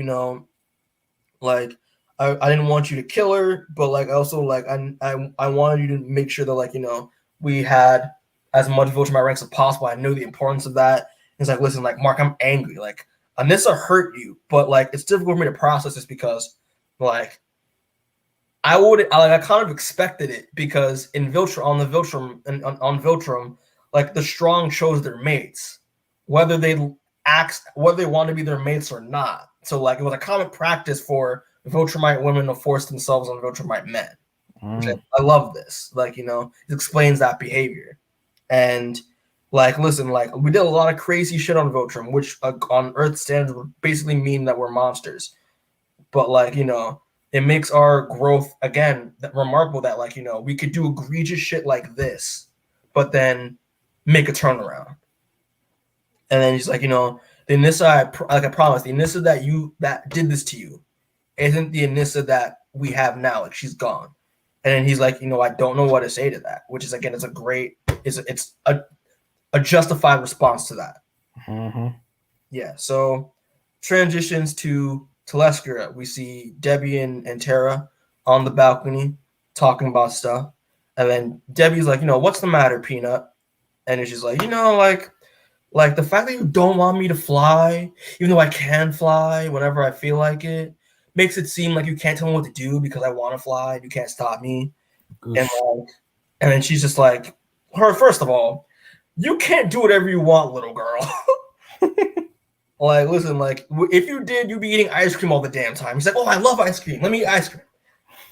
like I didn't want you to kill her, but like also like I wanted you to make sure that like we had as much Viltrumite ranks as possible. I know the importance of that. He's like, listen, like Mark, I'm angry. Like Anissa hurt you, but like it's difficult for me to process this because like I kind of expected it because in Viltrum on Viltrum, like the strong chose their mates, whether they want to be their mates or not. So like it was a common practice for Viltrumite women to force themselves on Viltrumite men. Which I love this. Like, it explains that behavior. And like, listen, like we did a lot of crazy shit on Viltrum, which on Earth standards would basically mean that we're monsters. But like, it makes our growth again remarkable that like, we could do egregious shit like this, but then make a turnaround. And then he's like, the Anissa, I promise, the Anissa that did this to you isn't the Anissa that we have now. Like she's gone. And then he's like, I don't know what to say to that, which is again, it's a justified response to that. Mm-hmm. Yeah. So transitions to Telescura. We see Debbie and Tara on the balcony talking about stuff. And then Debbie's like, what's the matter, Peanut? And she's like, like the fact that you don't want me to fly, even though I can fly whenever I feel like it, makes it seem like you can't tell me what to do because I want to fly. You can't stop me. And then she's just like, first of all, you can't do whatever you want, little girl. Like, listen, like if you did, you'd be eating ice cream all the damn time. He's like, oh, I love ice cream. Let me eat ice cream.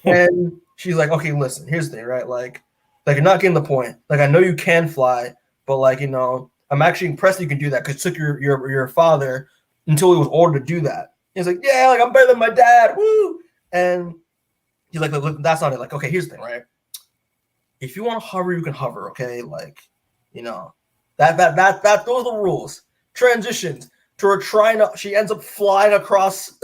And she's like, okay, listen, here's the thing, right? Like you're not getting the point. Like, I know you can fly, but like, I'm actually impressed you can do that because it took your father until he was ordered to do that. He's like, yeah, like I'm better than my dad. Woo! And he's like, look, that's not it. Like, okay, here's the thing, right? If you want to hover, you can hover, okay? Like, that those are the rules. Transitions to her she ends up flying across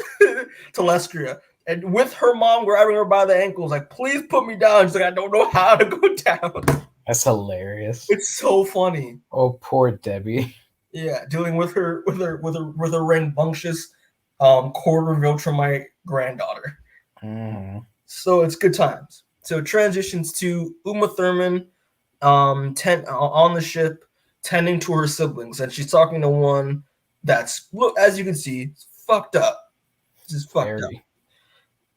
Telescria. And with her mom grabbing her by the ankles, like, please put me down. She's like, I don't know how to go down. That's hilarious. It's so funny. Oh, poor Debbie. Yeah, dealing with her rambunctious quarter Viltrumite granddaughter. Mm-hmm. So it's good times. So it transitions to Uma Thurman on the ship tending to her siblings, and she's talking to one that's, look, as you can see, fucked up. Just fucked up.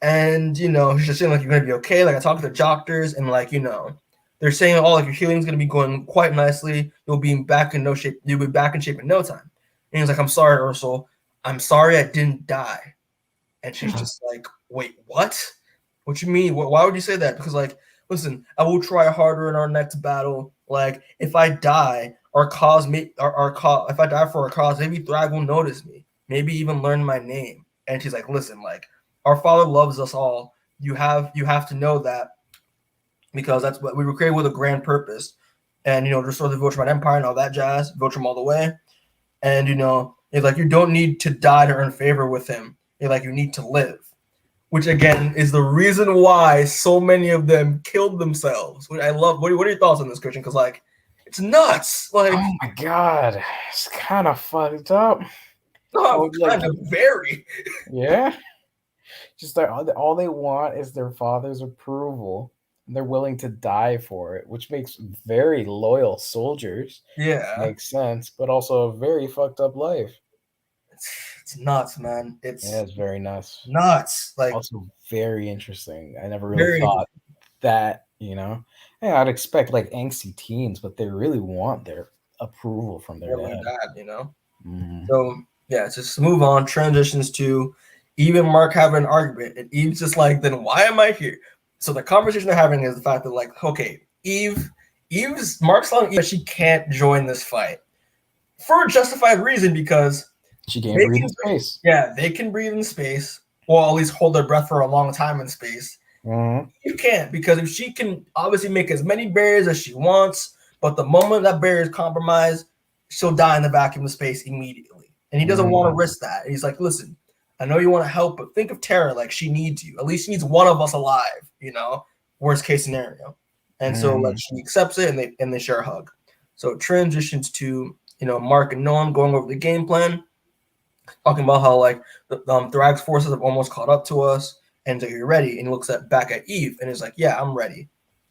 And she's just saying like, you're gonna be okay. Like I talked to the doctors, and like they're saying, oh, like your healing's gonna be going quite nicely. You'll be back in shape in no time. And he's like, I'm sorry, Ursula. I'm sorry I didn't die. And she's just like, wait, what? What you mean? Why would you say that? Because like, listen, I will try harder in our next battle. Like if I die, if I die for our cause, maybe Thragg will notice me. Maybe even learn my name. And she's like, listen, like our father loves us all. You have to know that, because that's what we were created with a grand purpose, and restore the Viltrumite Empire and all that jazz, Viltrum all the way. And it's like you don't need to die to earn favor with him. It's like you need to live, which again is the reason why so many of them killed themselves. Which I love. What are your thoughts on this, Christian? Because like it's nuts. Like, oh my god, it's kind of fucked up. Very. Yeah. Just that all they want is their father's approval, and they're willing to die for it, which makes very loyal soldiers. Yeah, makes sense, but also a very fucked up life. It's nuts, man. It's very nuts. Nuts. Like also very interesting. I never really thought that. I'd expect like angsty teens, but they really want their approval from their dad. Mm-hmm. So yeah, just move on. Transitions to Eve and Mark having an argument, and Eve's just like, then why am I here? So the conversation they're having is the fact that like, okay, Mark's telling Eve that she can't join this fight for a justified reason, because she can't breathe in space. Yeah, they can breathe in space, or at least hold their breath for a long time in space. Mm-hmm. You can't, because if she can obviously make as many barriers as she wants, but the moment that barrier is compromised, she'll die in the vacuum of space immediately. And he doesn't want to risk that. And he's like, listen, I know you want to help, but think of Tara, like she needs you. At least she needs one of us alive, worst case scenario. And so like she accepts it, and they share a hug. So it transitions to, Mark and Noam going over the game plan, talking about how like Thragg's forces have almost caught up to us, and he's like, you're ready. And he looks back at Eve, and he's like, yeah, I'm ready.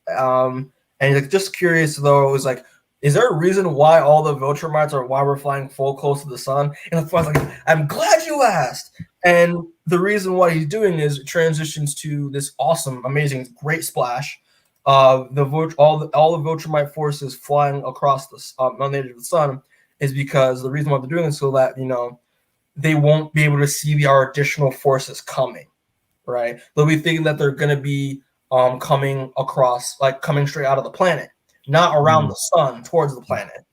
And he's like, just curious though, it was like, is there a reason why all the Viltrumites why we're flying full close to the sun? And the was like, I'm glad you asked. And the reason why he's doing is it transitions to this awesome, amazing, great splash. All the Viltrumite forces flying across the on the edge of the sun is because the reason why they're doing this is so that they won't be able to see our additional forces coming. Right? They'll be thinking that they're going to be coming across, like coming straight out of the planet, not around the sun towards the planet.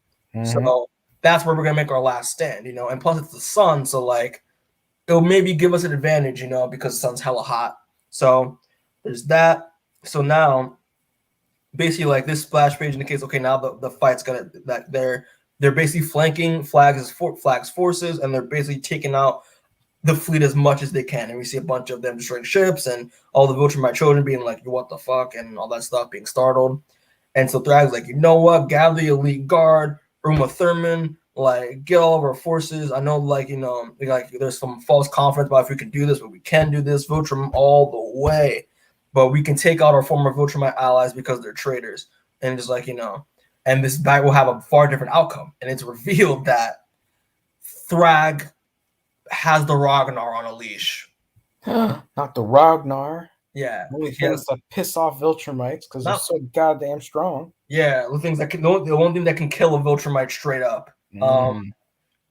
So that's where we're going to make our last stand. And plus it's the sun, so like it'll maybe give us an advantage, because the sun's hella hot. So there's that. So now, basically, like this splash page indicates, okay, now the fight's gonna that they're basically flanking Flagg's forces, and they're basically taking out the fleet as much as they can. And we see a bunch of them destroying ships, and all the Viltrumite children being like, "What the fuck?" and all that stuff, being startled. And so Thragg's like, you know what? Gather the elite guard, Uma Thurman, like get all of our forces. I know, like there's some false confidence about if we can do this, but we can do this. Viltrum all the way, but we can take out our former Viltrumite allies because they're traitors. And just and this battle will have a far different outcome. And it's revealed that Thragg has the Ragnar on a leash. Not the Ragnar. Yeah. Only things that piss off Viltrumites because they're so goddamn strong. Yeah, the things that the one thing that can kill a Viltrumite straight up.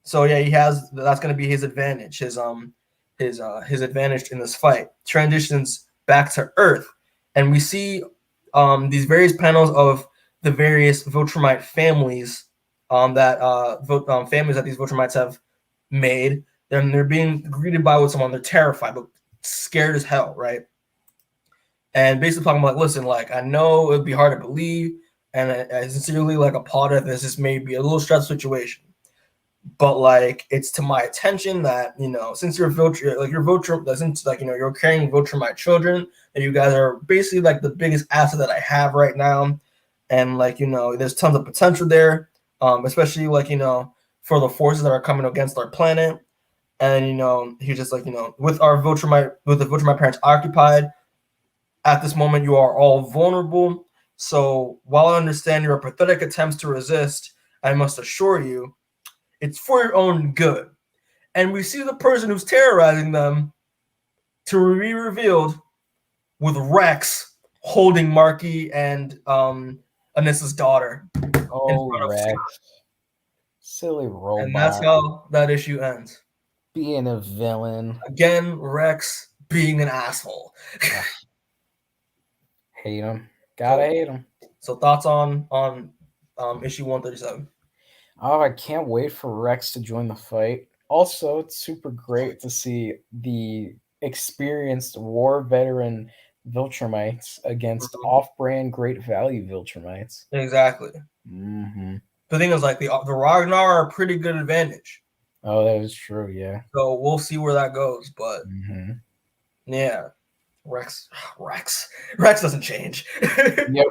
So yeah, that's gonna be his advantage, his advantage in this fight. Transitions back to Earth, and we see these various panels of the various Viltrumite families families that these Viltrumites have made. Then they're being greeted by with someone. They're terrified, but scared as hell, right? And basically talking about, listen, like I know it would be hard to believe, and I sincerely like applaud it. This may be a little stressful situation, but like it's to my attention that since you're since you're carrying Viltrumite children, and you guys are basically like the biggest asset that I have right now, and like there's tons of potential there, especially like for the forces that are coming against our planet. And he's just like with the Viltrumite parents occupied at this moment, you are all vulnerable. So while I understand your pathetic attempts to resist, I must assure you, it's for your own good. And we see the person who's terrorizing them to be revealed with Rex holding Marky and Anissa's daughter. Oh, Rex. Silly robot. And that's how that issue ends. Being a villain. Again, Rex being an asshole. Hate him. Gotta hate him. So thoughts on issue 137? Oh, I can't wait for Rex to join the fight. Also, it's super great to see the experienced war veteran Viltrumites against off-brand great value Viltrumites. Exactly. The thing is, like the Ragnar are a pretty good advantage. Oh, that is true. Yeah. So we'll see where that goes, but yeah, Rex doesn't change. Yep,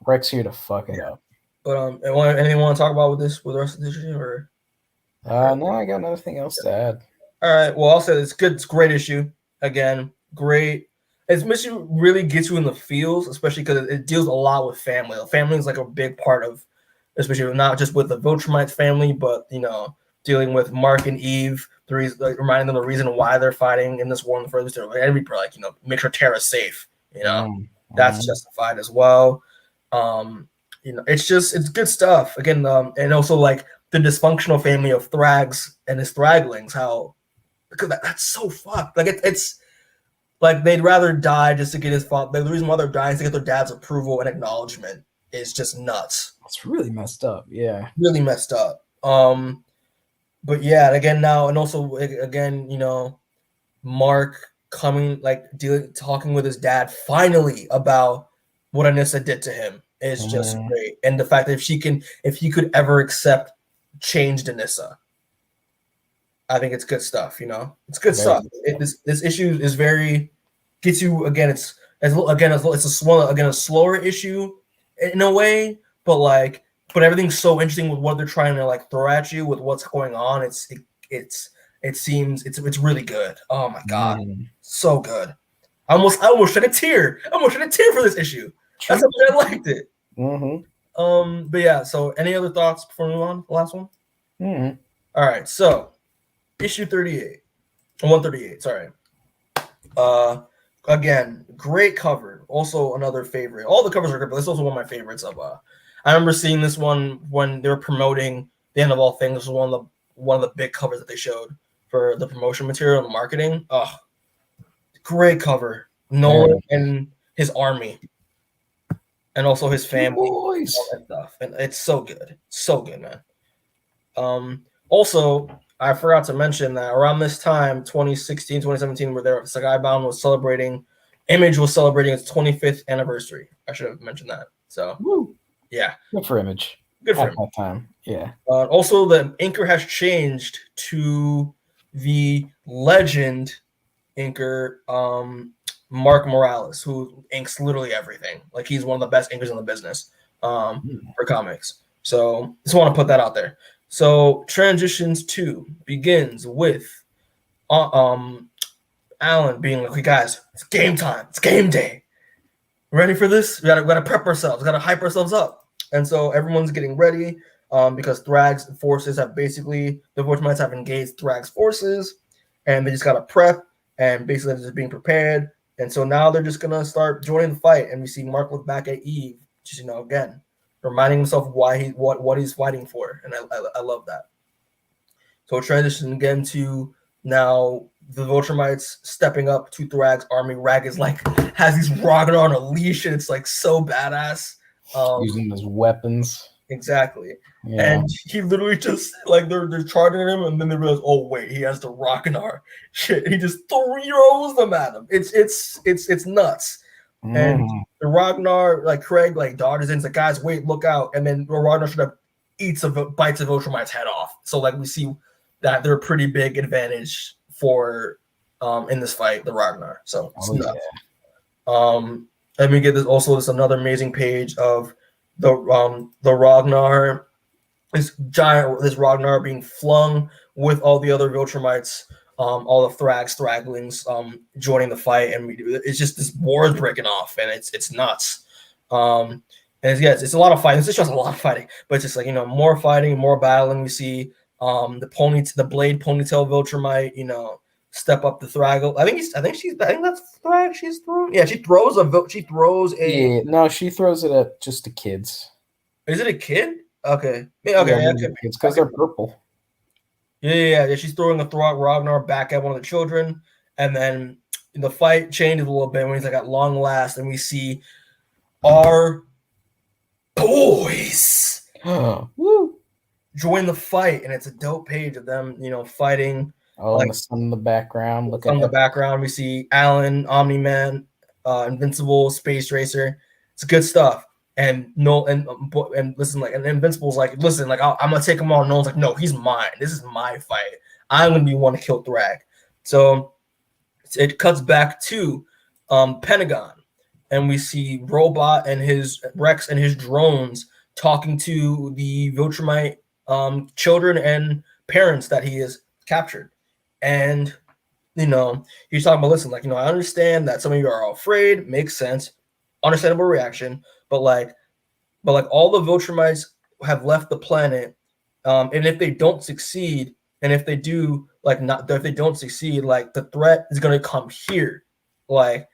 Rex here to fuck it up. But anything want to talk about with the rest of this issue, or? No, I got nothing else to add. All right. Well, I'll say it's good. It's a great issue. Again, great. This issue really gets you in the feels, especially because it deals a lot with family. The family is like a big part of, especially not just with the Viltrumites family, but dealing with Mark and Eve, reminding them the reason why they're fighting in this war in the first place. And make sure Tara's safe. That's justified as well. It's good stuff. Again, and also like the dysfunctional family of Thrags and his Thraglings. Because that's so fucked. Like it's like they'd rather die just to get his father. The reason why they're dying is to get their dad's approval and acknowledgement. Is just nuts. It's really messed up. Yeah, really messed up. But yeah, again now, and also again, Mark coming talking with his dad finally about what Anissa did to him is just great, and the fact that if he could ever accept changed Anissa, I think it's good stuff. It's good stuff. This issue is very gets you again. It's a slower issue in a way, but everything's so interesting with what they're trying to throw at you with what's going on. It seems it's really good. Oh my god, so good. I almost shed a tear. I almost shed a tear for this issue. That's how much I liked it. But yeah. So any other thoughts before we move on? The last one. All right. So issue 38. 138. Sorry. Again, great cover. Also another favorite. All the covers are good, but this is also one of my favorites of I remember seeing this one when they were promoting the End of All Things. This was one of the big covers that they showed for the promotion material and the marketing. Oh, great cover. Nolan and his army. And also his family. Boys. All that stuff. And it's so good. So good, man. Also, I forgot to mention that around this time, 2016, 2017, where there Skybound was celebrating, Image was celebrating its 25th anniversary. I should have mentioned that. So, yeah. Good for Image. Good for him. That time. Yeah. Also, the inker has changed to the legend inker, Mark Morales, who inks literally everything. Like, he's one of the best inkers in the business for comics. So, just want to put that out there. So Transitions 2 begins with Alan being like, "Hey guys, it's game time. It's game day. Ready for this? We gotta prep ourselves. We gotta hype ourselves up." And so everyone's getting ready because Thragg's forces have basically, the Viltrumites have engaged Thragg's forces, and they just gotta prep and basically just being prepared. And so now they're just gonna start joining the fight, and we see Mark look back at Eve, just again, reminding himself why what he's fighting for, and I love that. So transition again to now the Viltrumites stepping up to Thragg's army. Rag is like has these Ragnar on a leash, and it's like so badass. Using his weapons. Exactly. Yeah. And he literally just like they're charging him, and then they realize, oh wait, he has the Ragnar shit. He just throws them at him. It's nuts. And the Ragnar, like Craig, like dodges in, like, guys, wait, look out. And then the Ragnar should have bites a Viltrumite's head off. So like we see that they're a pretty big advantage for in this fight, the Ragnar. So it's nuts. Yeah. And we get this another amazing page of the Ragnar, this Ragnar being flung with all the other Viltrumites. All the Thraglings joining the fight, and it's just this war is breaking off, and it's nuts. And it's a lot of fighting. It's just a lot of fighting, but it's just like more fighting, more battling. We see the blade ponytail Viltrumite, step up the Thraggle. I think that's Thrag. She's throwing. Yeah, she throws a. Yeah, no, she throws it at just the kids. Is it a kid? Okay. Okay. It's because they're purple. Yeah. She's throwing a Ragnar back at one of the children, and then the fight changes a little bit when he's like, at long last, and we see our boys join the fight, and it's a dope page of them, fighting. Oh, like, the sun in the background. Look on the background, we see Alan, Omni-Man, Invincible, Space Racer. It's good stuff. And listen, like, and Invincible's like, listen, like, I'm gonna take him on. Nolan's like, no, he's mine. This is my fight. I'm gonna be one to kill Thragg. So it cuts back to Pentagon, and we see Robot and his Rex and his drones talking to the Viltrumite children and parents that he has captured. And he's talking about, listen, like, I understand that some of you are afraid, makes sense, understandable reaction, but all the Viltrumites have left the planet, and if they don't succeed, and if they do, if they don't succeed, like, the threat is gonna come here, like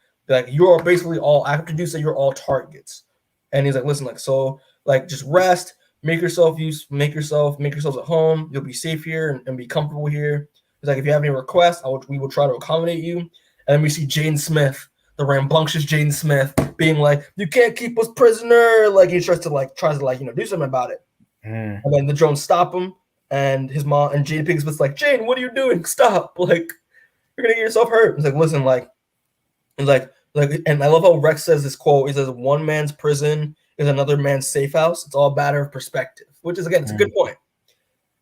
you're basically all. I have to do so. You're all targets, and he's like, listen, like, so, like, just rest, make yourselves at home. You'll be safe here and be comfortable here. He's like, if you have any requests, we will try to accommodate you. And then we see Jaden Smith, the rambunctious Jaden Smith, being like, you can't keep us prisoner. Like, he tries to do something about it. And then the drones stop him, and his mom and Jade Pinkett Smith's like, Jane, what are you doing? Stop. Like, you're gonna get yourself hurt. He's like, listen, like, and I love how Rex says this quote. He says, one man's prison is another man's safe house. It's all a matter of perspective, which is, again, it's a good point.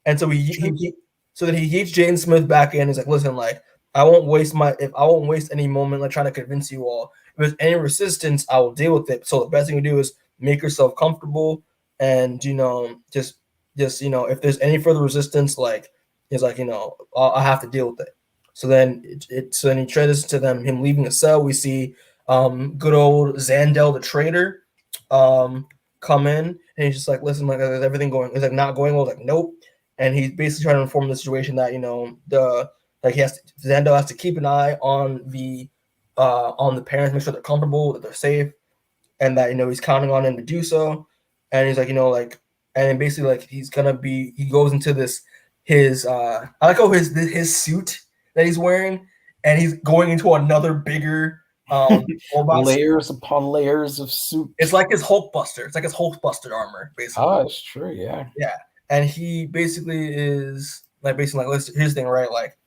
And so then he yeets Jaden Smith back in. He's like, listen, like, I won't waste any moment like trying to convince you all. If there's any resistance, I will deal with it. So the best thing to do is make yourself comfortable, and just if there's any further resistance, like, he's like, I'll have to deal with it. So then he transitions to him leaving the cell. We see good old Xandel the traitor come in, and he's just like, listen, like, is everything going? Is like not going well? Like, nope. And he's basically trying to inform the situation that like Zando has to keep an eye on the parents, make sure they're comfortable, that they're safe, and that he's counting on him to do so. And he's like, and then basically like he goes into his I like how his suit that he's wearing, and he's going into another bigger layers upon layers of suit. It's like his Hulkbuster. It's like his Hulkbuster armor, basically. Oh, that's true. Yeah. Yeah, and he basically is like here's the thing, right? Like,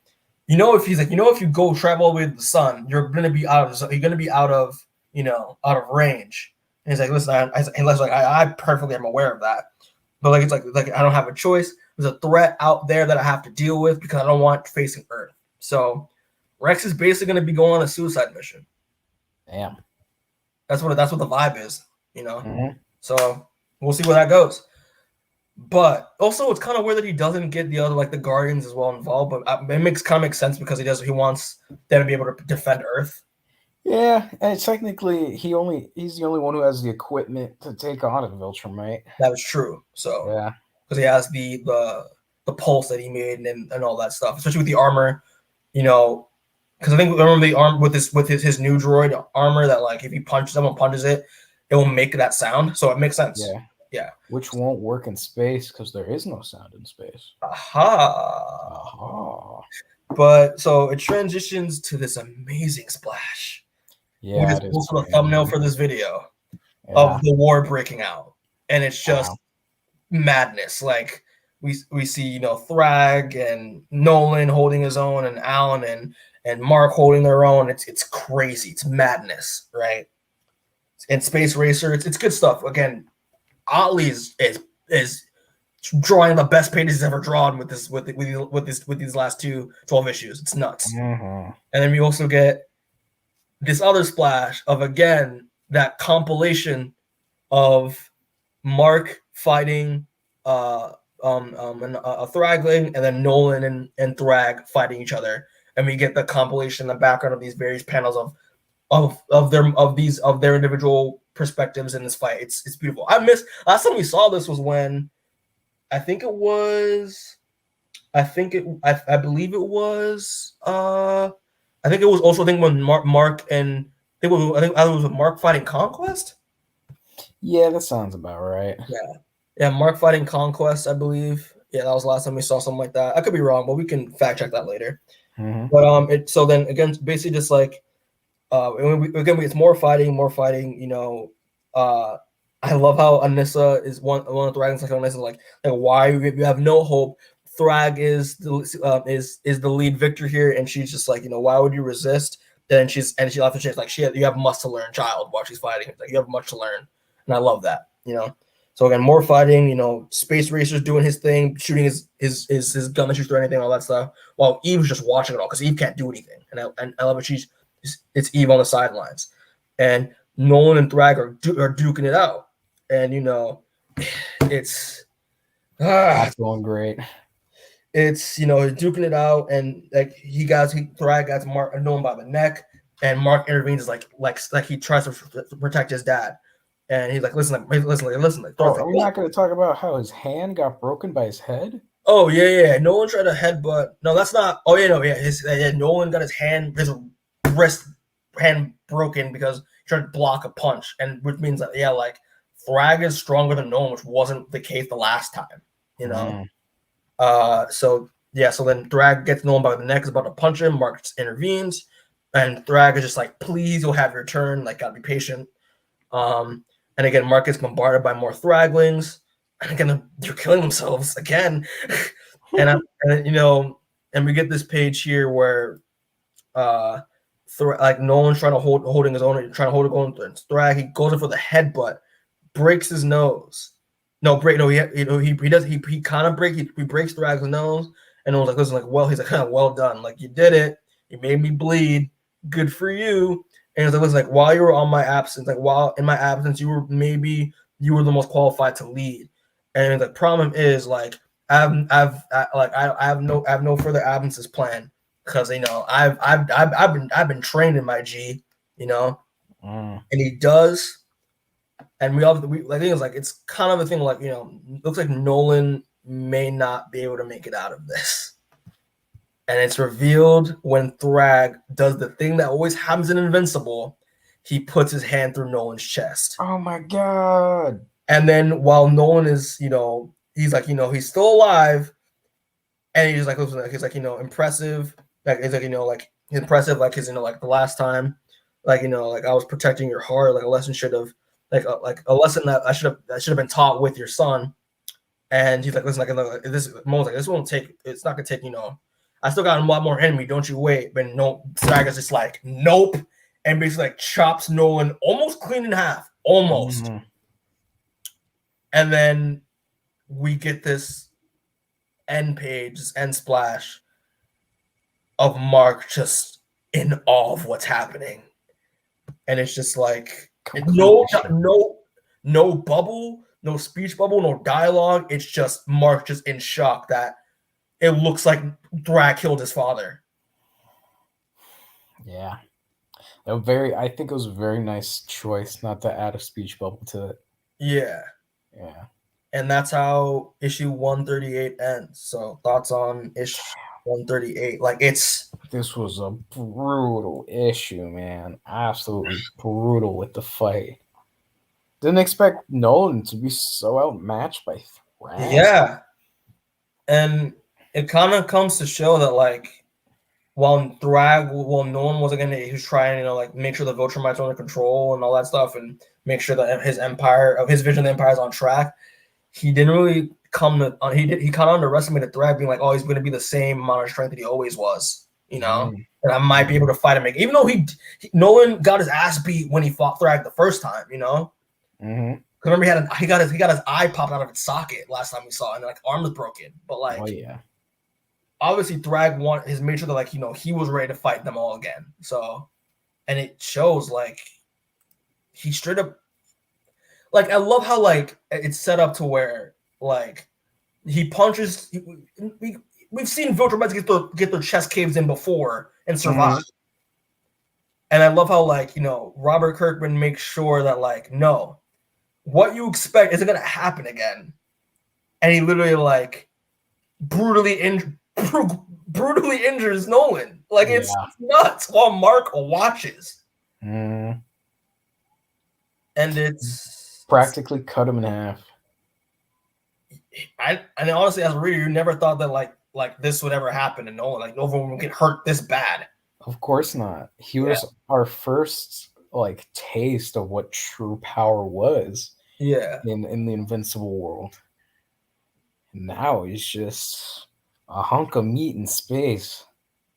if he's like, if you go travel all the way to the sun, you're gonna be out of range. And he's like, listen, I perfectly am aware of that, but like it's like I don't have a choice. There's a threat out there that I have to deal with because I don't want facing Earth. So Rex is basically gonna be going on a suicide mission. Damn. That's what the vibe is, Mm-hmm. So we'll see where that goes. But also, it's kind of weird that he doesn't get the other, like the Guardians as well involved. But it makes sense because he wants them to be able to defend Earth. Yeah, and technically, he's the only one who has the equipment to take on a Viltrumite. That is true. So yeah, because he has the pulse that he made and all that stuff, especially with the armor, because I remember the arm with his new droid armor that like if someone punches it, it will make that sound. So it makes sense. Yeah. Which won't work in space because there is no sound in space. Aha. But so it transitions to this amazing splash. Yeah, which is also the thumbnail for this video of the war breaking out, and it's just madness. Like we see Thragg and Nolan holding his own, and Alan and Mark holding their own. It's crazy. It's madness, right? And Space Racer, it's good stuff. Again, Otley is drawing the best pages he's ever drawn with these last 12 issues. It's nuts. Mm-hmm. And then we also get this other splash of again that compilation of Mark fighting a Thragling, and then Nolan and Thragg fighting each other, and we get the compilation, the background of these various panels of their individual perspectives in this fight. It's beautiful. Last time we saw this was when I believe it was also when Mark and it was Mark fighting Conquest. Yeah, that sounds about right. Yeah, Mark fighting Conquest, I believe. Yeah, that was the last time we saw something like that. I could be wrong, but we can fact check that later. Mm-hmm. But so then again, basically just like it's more fighting. I love how Anissa is one of the dragons. Like Anissa, like why you have no hope. Thragg is the lead victor here, and she's just like, why would you resist? Then she left the chase like you have much to learn, child, while she's fighting. Like you have much to learn, and I love that. So again, more fighting. Space Racer's doing his thing, shooting his gun that shoots through anything, all that stuff. While Eve's just watching it all because Eve can't do anything, and I love it. It's Eve on the sidelines, and Nolan and Thragg are duking it out, and it's that's going great. It's duking it out, and like Thragg got Nolan by the neck, and Mark intervenes like he tries to protect his dad, and he's like, listen. Are we not going to talk about how his hand got broken by his head? Oh yeah. Nolan tried to headbutt. No, that's not. Oh yeah. Nolan got his wrist hand broken because he tried to block a punch, and which means that like Thragg is stronger than Nolan, which wasn't the case the last time. So then Thragg gets Nolan by the neck, is about to punch him. Mark intervenes, and Thragg is just like, please, you'll have your turn. Like, gotta be patient. And again, Mark gets bombarded by more Thraglings, and again, they're killing themselves again. and we get this page here where Nolan's trying to holding his own, trying to hold it going. Thragg, he goes in for the headbutt, breaks his nose. He breaks Thragg's nose, and Nolan's like, listen, like, well, he's like, well done, like you did it, you made me bleed, good for you. And he's like, listen, like while you were on my absence, like while in my absence, you were the most qualified to lead. And the problem is like I have no further absences planned because I've been trained in my G, and he does. And I think it's like it's kind of a thing like looks like Nolan may not be able to make it out of this. And it's revealed when Thragg does the thing that always happens in Invincible. He puts his hand through Nolan's chest. Oh my god. And then while Nolan is, he's like, he's still alive. And he's like, impressive. Like, he's like, impressive, like his, like the last time, like, like I was protecting your heart, like a lesson should have, like a lesson that I should have been taught with your son. And he's like, listen, like this, Mo's like, this won't take, it's not gonna take, I still got a lot more in me, don't you wait. But no, Thragg just like, nope, and basically like chops Nolan almost clean in half, almost. Mm-hmm. And then we get this end page, this end splash of Mark just in awe of what's happening, and it's just like no bubble, no speech bubble, no dialogue. It's just Mark just in shock that it looks like Thragg killed his father. Yeah. I think it was a very nice choice not to add a speech bubble to it. Yeah. Yeah. And that's how issue 138 ends. So thoughts on issue 138? Like this was a brutal issue, man. Absolutely brutal with the fight. Didn't expect Nolan to be so outmatched by Thragg. Yeah. And it kind of comes to show that, like, while Nolan wasn't gonna, he was trying, like make sure the Viltrumites are under control and all that stuff, and make sure that his vision of the empire is on track. He didn't really he kind of underestimated Thragg, being like, oh, he's going to be the same amount of strength that he always was, and I might be able to fight him again. Even though Nolan got his ass beat when he fought Thragg the first time, Mm-hmm. Remember he got his eye popped out of its socket last time we saw, and like arm was broken. But like, oh yeah, obviously Thragg has made sure that, like, he was ready to fight them all again. So, and it shows, like, he straight up. Like, I love how, like, it's set up to where, like, he punches. We've seen Viltrumites get their chest caved in before and survive. Mm-hmm. And I love how, like, Robert Kirkman makes sure that, like, no, what you expect isn't going to happen again. And he literally, like, brutally injures Nolan. Like, it's nuts while Mark watches. Mm. And it's practically cut him in half. And honestly, as a reader, you never thought that like this would ever happen to Nolan. Like, no one would get hurt this bad. Of course not. He was our first, like, taste of what true power was. Yeah. In the Invincible world. And now he's just a hunk of meat in space.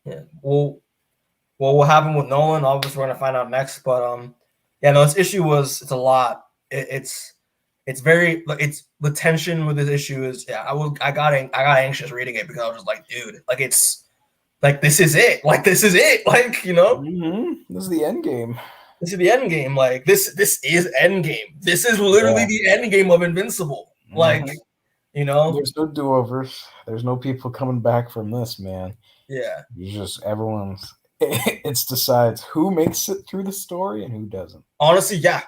Yeah. Well, what happened with Nolan? Obviously, we're gonna find out next. But this issue it's a lot. It's the tension with this issue is, I got anxious reading it because I was just like, dude, like, it's like, this is it, like, this is it, like, mm-hmm. This is the end game. This is the end game. Like, this is end game. This is literally the end game of Invincible. Mm-hmm. Like, there's no do-overs. There's no people coming back from this, man. Yeah. You just it decides who makes it through the story and who doesn't. Honestly, yeah.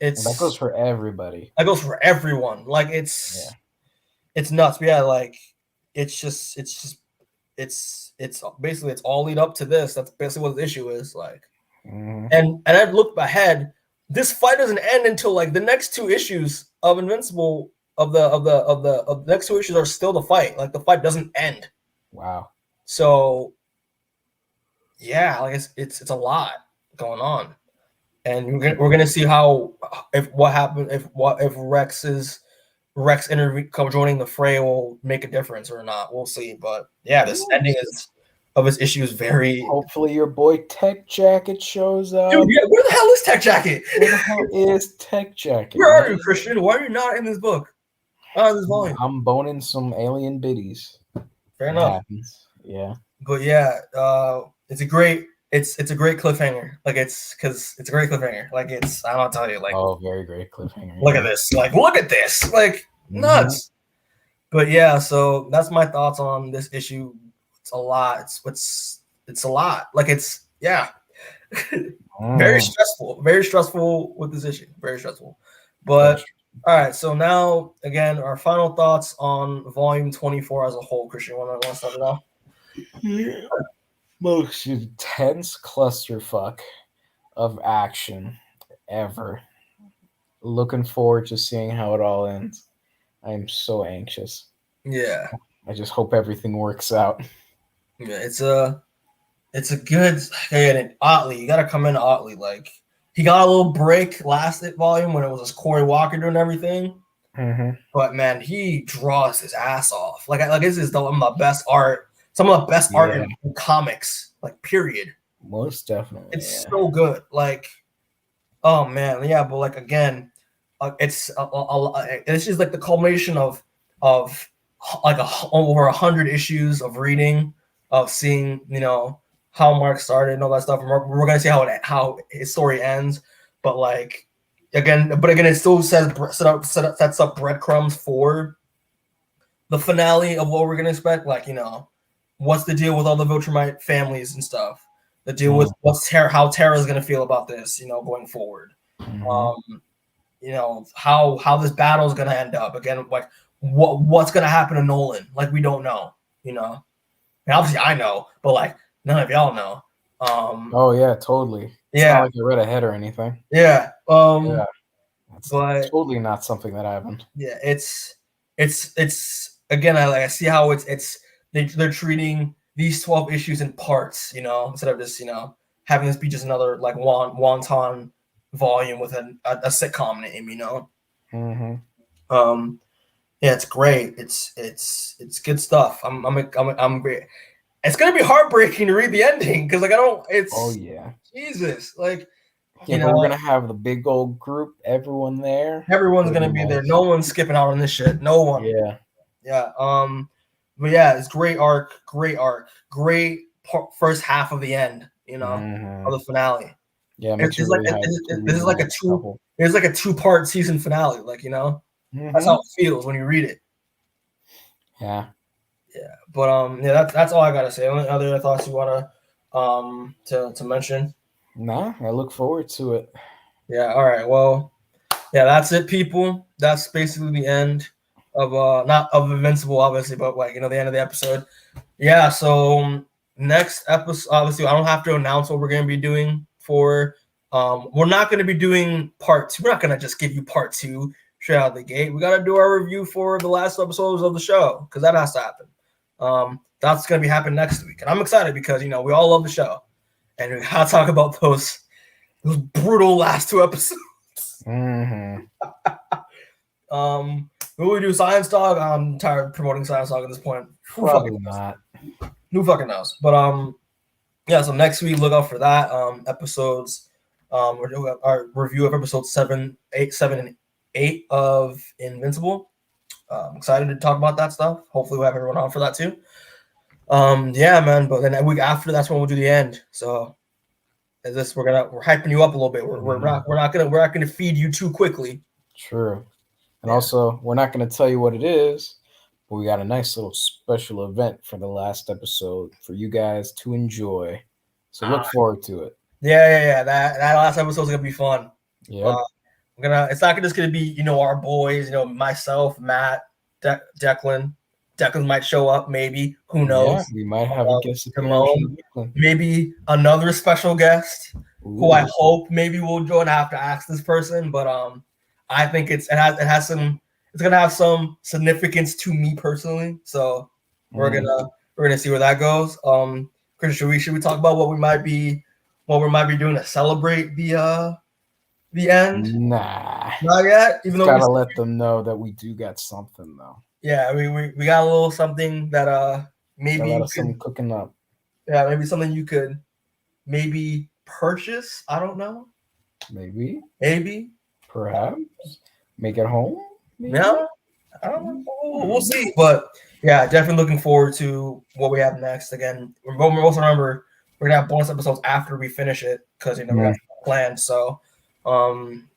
And that goes for everybody. That goes for everyone. Like, it's nuts. But yeah, like, it's basically, it's all lead up to this. That's basically what the issue is. Like, and I've looked ahead. This fight doesn't end until, like, the next two issues of Invincible of the next two issues are still the fight. Like, the fight doesn't end. Wow. So yeah, like, it's a lot going on. And we're gonna see if Rex interview joining the fray will make a difference or not. We'll see. But yeah, this ending of his issue is very. Hopefully, your boy Tech Jacket shows up. Dude, yeah, where the hell is Tech Jacket? Where the hell is Tech Jacket? Where are you, Christian? Why are you not in this book? This volume. I'm boning some alien biddies. Fair enough. Yeah. But yeah, it's a great cliffhanger. Like, it's a great cliffhanger. Like, I don't tell you, like, very great cliffhanger. Look at this. Like, look at this. Like, nuts. But yeah, so that's my thoughts on this issue. It's a lot. It's a lot. Like, it's very stressful. Very stressful with this issue. Very stressful. But all right, so now again, our final thoughts on volume 24 as a whole. Christian, want to start it off? Most intense clusterfuck of action ever. Looking forward to seeing how it all ends. I am so anxious. Yeah. I just hope everything works out. Yeah, it's a good and Otley. You gotta come in Otley. Like he got a little break last volume when it was just Corey Walker doing everything. Mm-hmm. But man, he draws his ass off. Like this is some of the best art, some of the best art in comics. Like period. Most definitely. It's so good. Like, oh man, yeah. But like again, it's just like the culmination of like over 100 issues of reading, of seeing how Mark started and all that stuff. And we're gonna see how his story ends. But like again, it still sets up breadcrumbs for the finale of what we're gonna expect. Like what's the deal with all the Viltrumite families and stuff. The deal with how Tara's gonna feel about this, going forward. Mm-hmm. How this battle is gonna end up. Again, like what's gonna happen to Nolan? Like we don't know. And obviously I know, but like none of y'all know. Oh yeah, totally. It's not like I read ahead or anything. Yeah. Yeah. That's but totally not something that happened. Yeah, it's again. I see how they're treating these 12 issues in parts. Instead of just having this be just another like wonton volume with a sitcom name. Mm-hmm. Yeah, it's great. It's good stuff. It's gonna be heartbreaking to read the ending because like I don't. It's oh yeah, Jesus. Like yeah, but we're gonna have the big old group, everyone there. Everyone's gonna be there. No one's skipping out on this shit. No one. Yeah. But yeah, it's great arc. Great first half of the end. Of the finale. Yeah, it's like this is like a two. It's like a 2-part season finale. Like that's how it feels when you read it. Yeah. Yeah, but yeah, that's all I gotta say. Any other thoughts you wanna to mention? Nah, I look forward to it. Yeah. All right. Well, yeah, that's it, people. That's basically the end of not of Invincible, obviously, but like the end of the episode. Yeah. So next episode, obviously, I don't have to announce what we're gonna be doing for. We're not gonna be doing part 2. We're not gonna just give you part 2 straight out of the gate. We gotta do our review for the last episodes of the show because that has to happen. That's gonna be happening next week, and I'm excited because we all love the show, and we gotta talk about those brutal last 2 episodes. Mm-hmm. Will we do Science Dog? I'm tired of promoting Science Dog at this point. Probably not. Who fucking knows? But yeah. So next week, look out for that. Episodes. We're doing our review of episodes 7, and 8 of Invincible. I'm excited to talk about that stuff. Hopefully, we'll have everyone on for that too. Yeah, man. But then that week after, that's when we'll do the end. So, we're hyping you up a little bit. We're not gonna feed you too quickly. True. And also, we're not going to tell you what it is, but we got a nice little special event for the last episode for you guys to enjoy. So look forward to it. Yeah. That last episode is gonna be fun. Yeah. It's not just gonna be our boys. Myself, Matt, Declan. Declan might show up, maybe. Who knows? Yeah, we might have a guest Demoan, maybe another special guest who I hope maybe will join. I have to ask this person, but I think it's gonna have some significance to me personally. So we're gonna see where that goes. Chris, should we talk about what we might be doing to celebrate the end? Nah, not yet. Even though gotta let them know that we do got something though. Yeah, we got a little something that maybe something cooking up. Yeah, maybe something you could maybe purchase. I don't know. Maybe. Perhaps. Make it home. Maybe? No, I don't know. We'll see. But yeah, definitely looking forward to what we have next. Again, also remember we're gonna have bonus episodes after we finish it because we got planned. So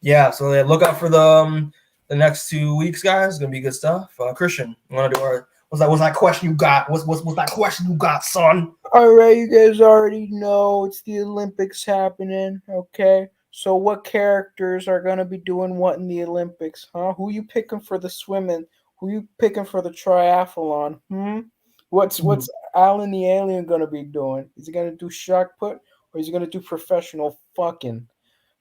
yeah, so look out for the next 2 weeks, guys. It's gonna be good stuff. Christian, you wanna do our what's that question you got? What's that question you got, son? All right, you guys already know it's the Olympics happening. Okay, so what characters are gonna be doing what in the Olympics? Huh? Who you picking for the swimming? Who you picking for the triathlon? What's Alan the Alien gonna be doing? Is he gonna do shark put or is he gonna do professional fucking?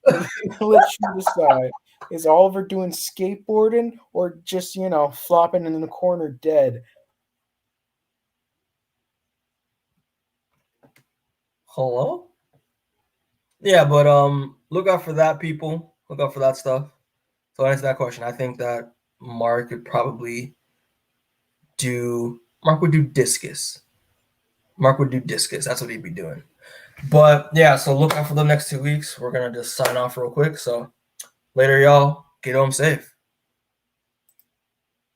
Let you decide. Is Oliver doing skateboarding or just, flopping in the corner dead? Hello? Yeah, but look out for that, people. Look out for that stuff. So to answer that question, I think that Mark would probably Mark would do discus. Mark would do discus. That's what he'd be doing. But yeah, so look out for the next 2 weeks. We're gonna just sign off real quick. So later, y'all. Get home safe.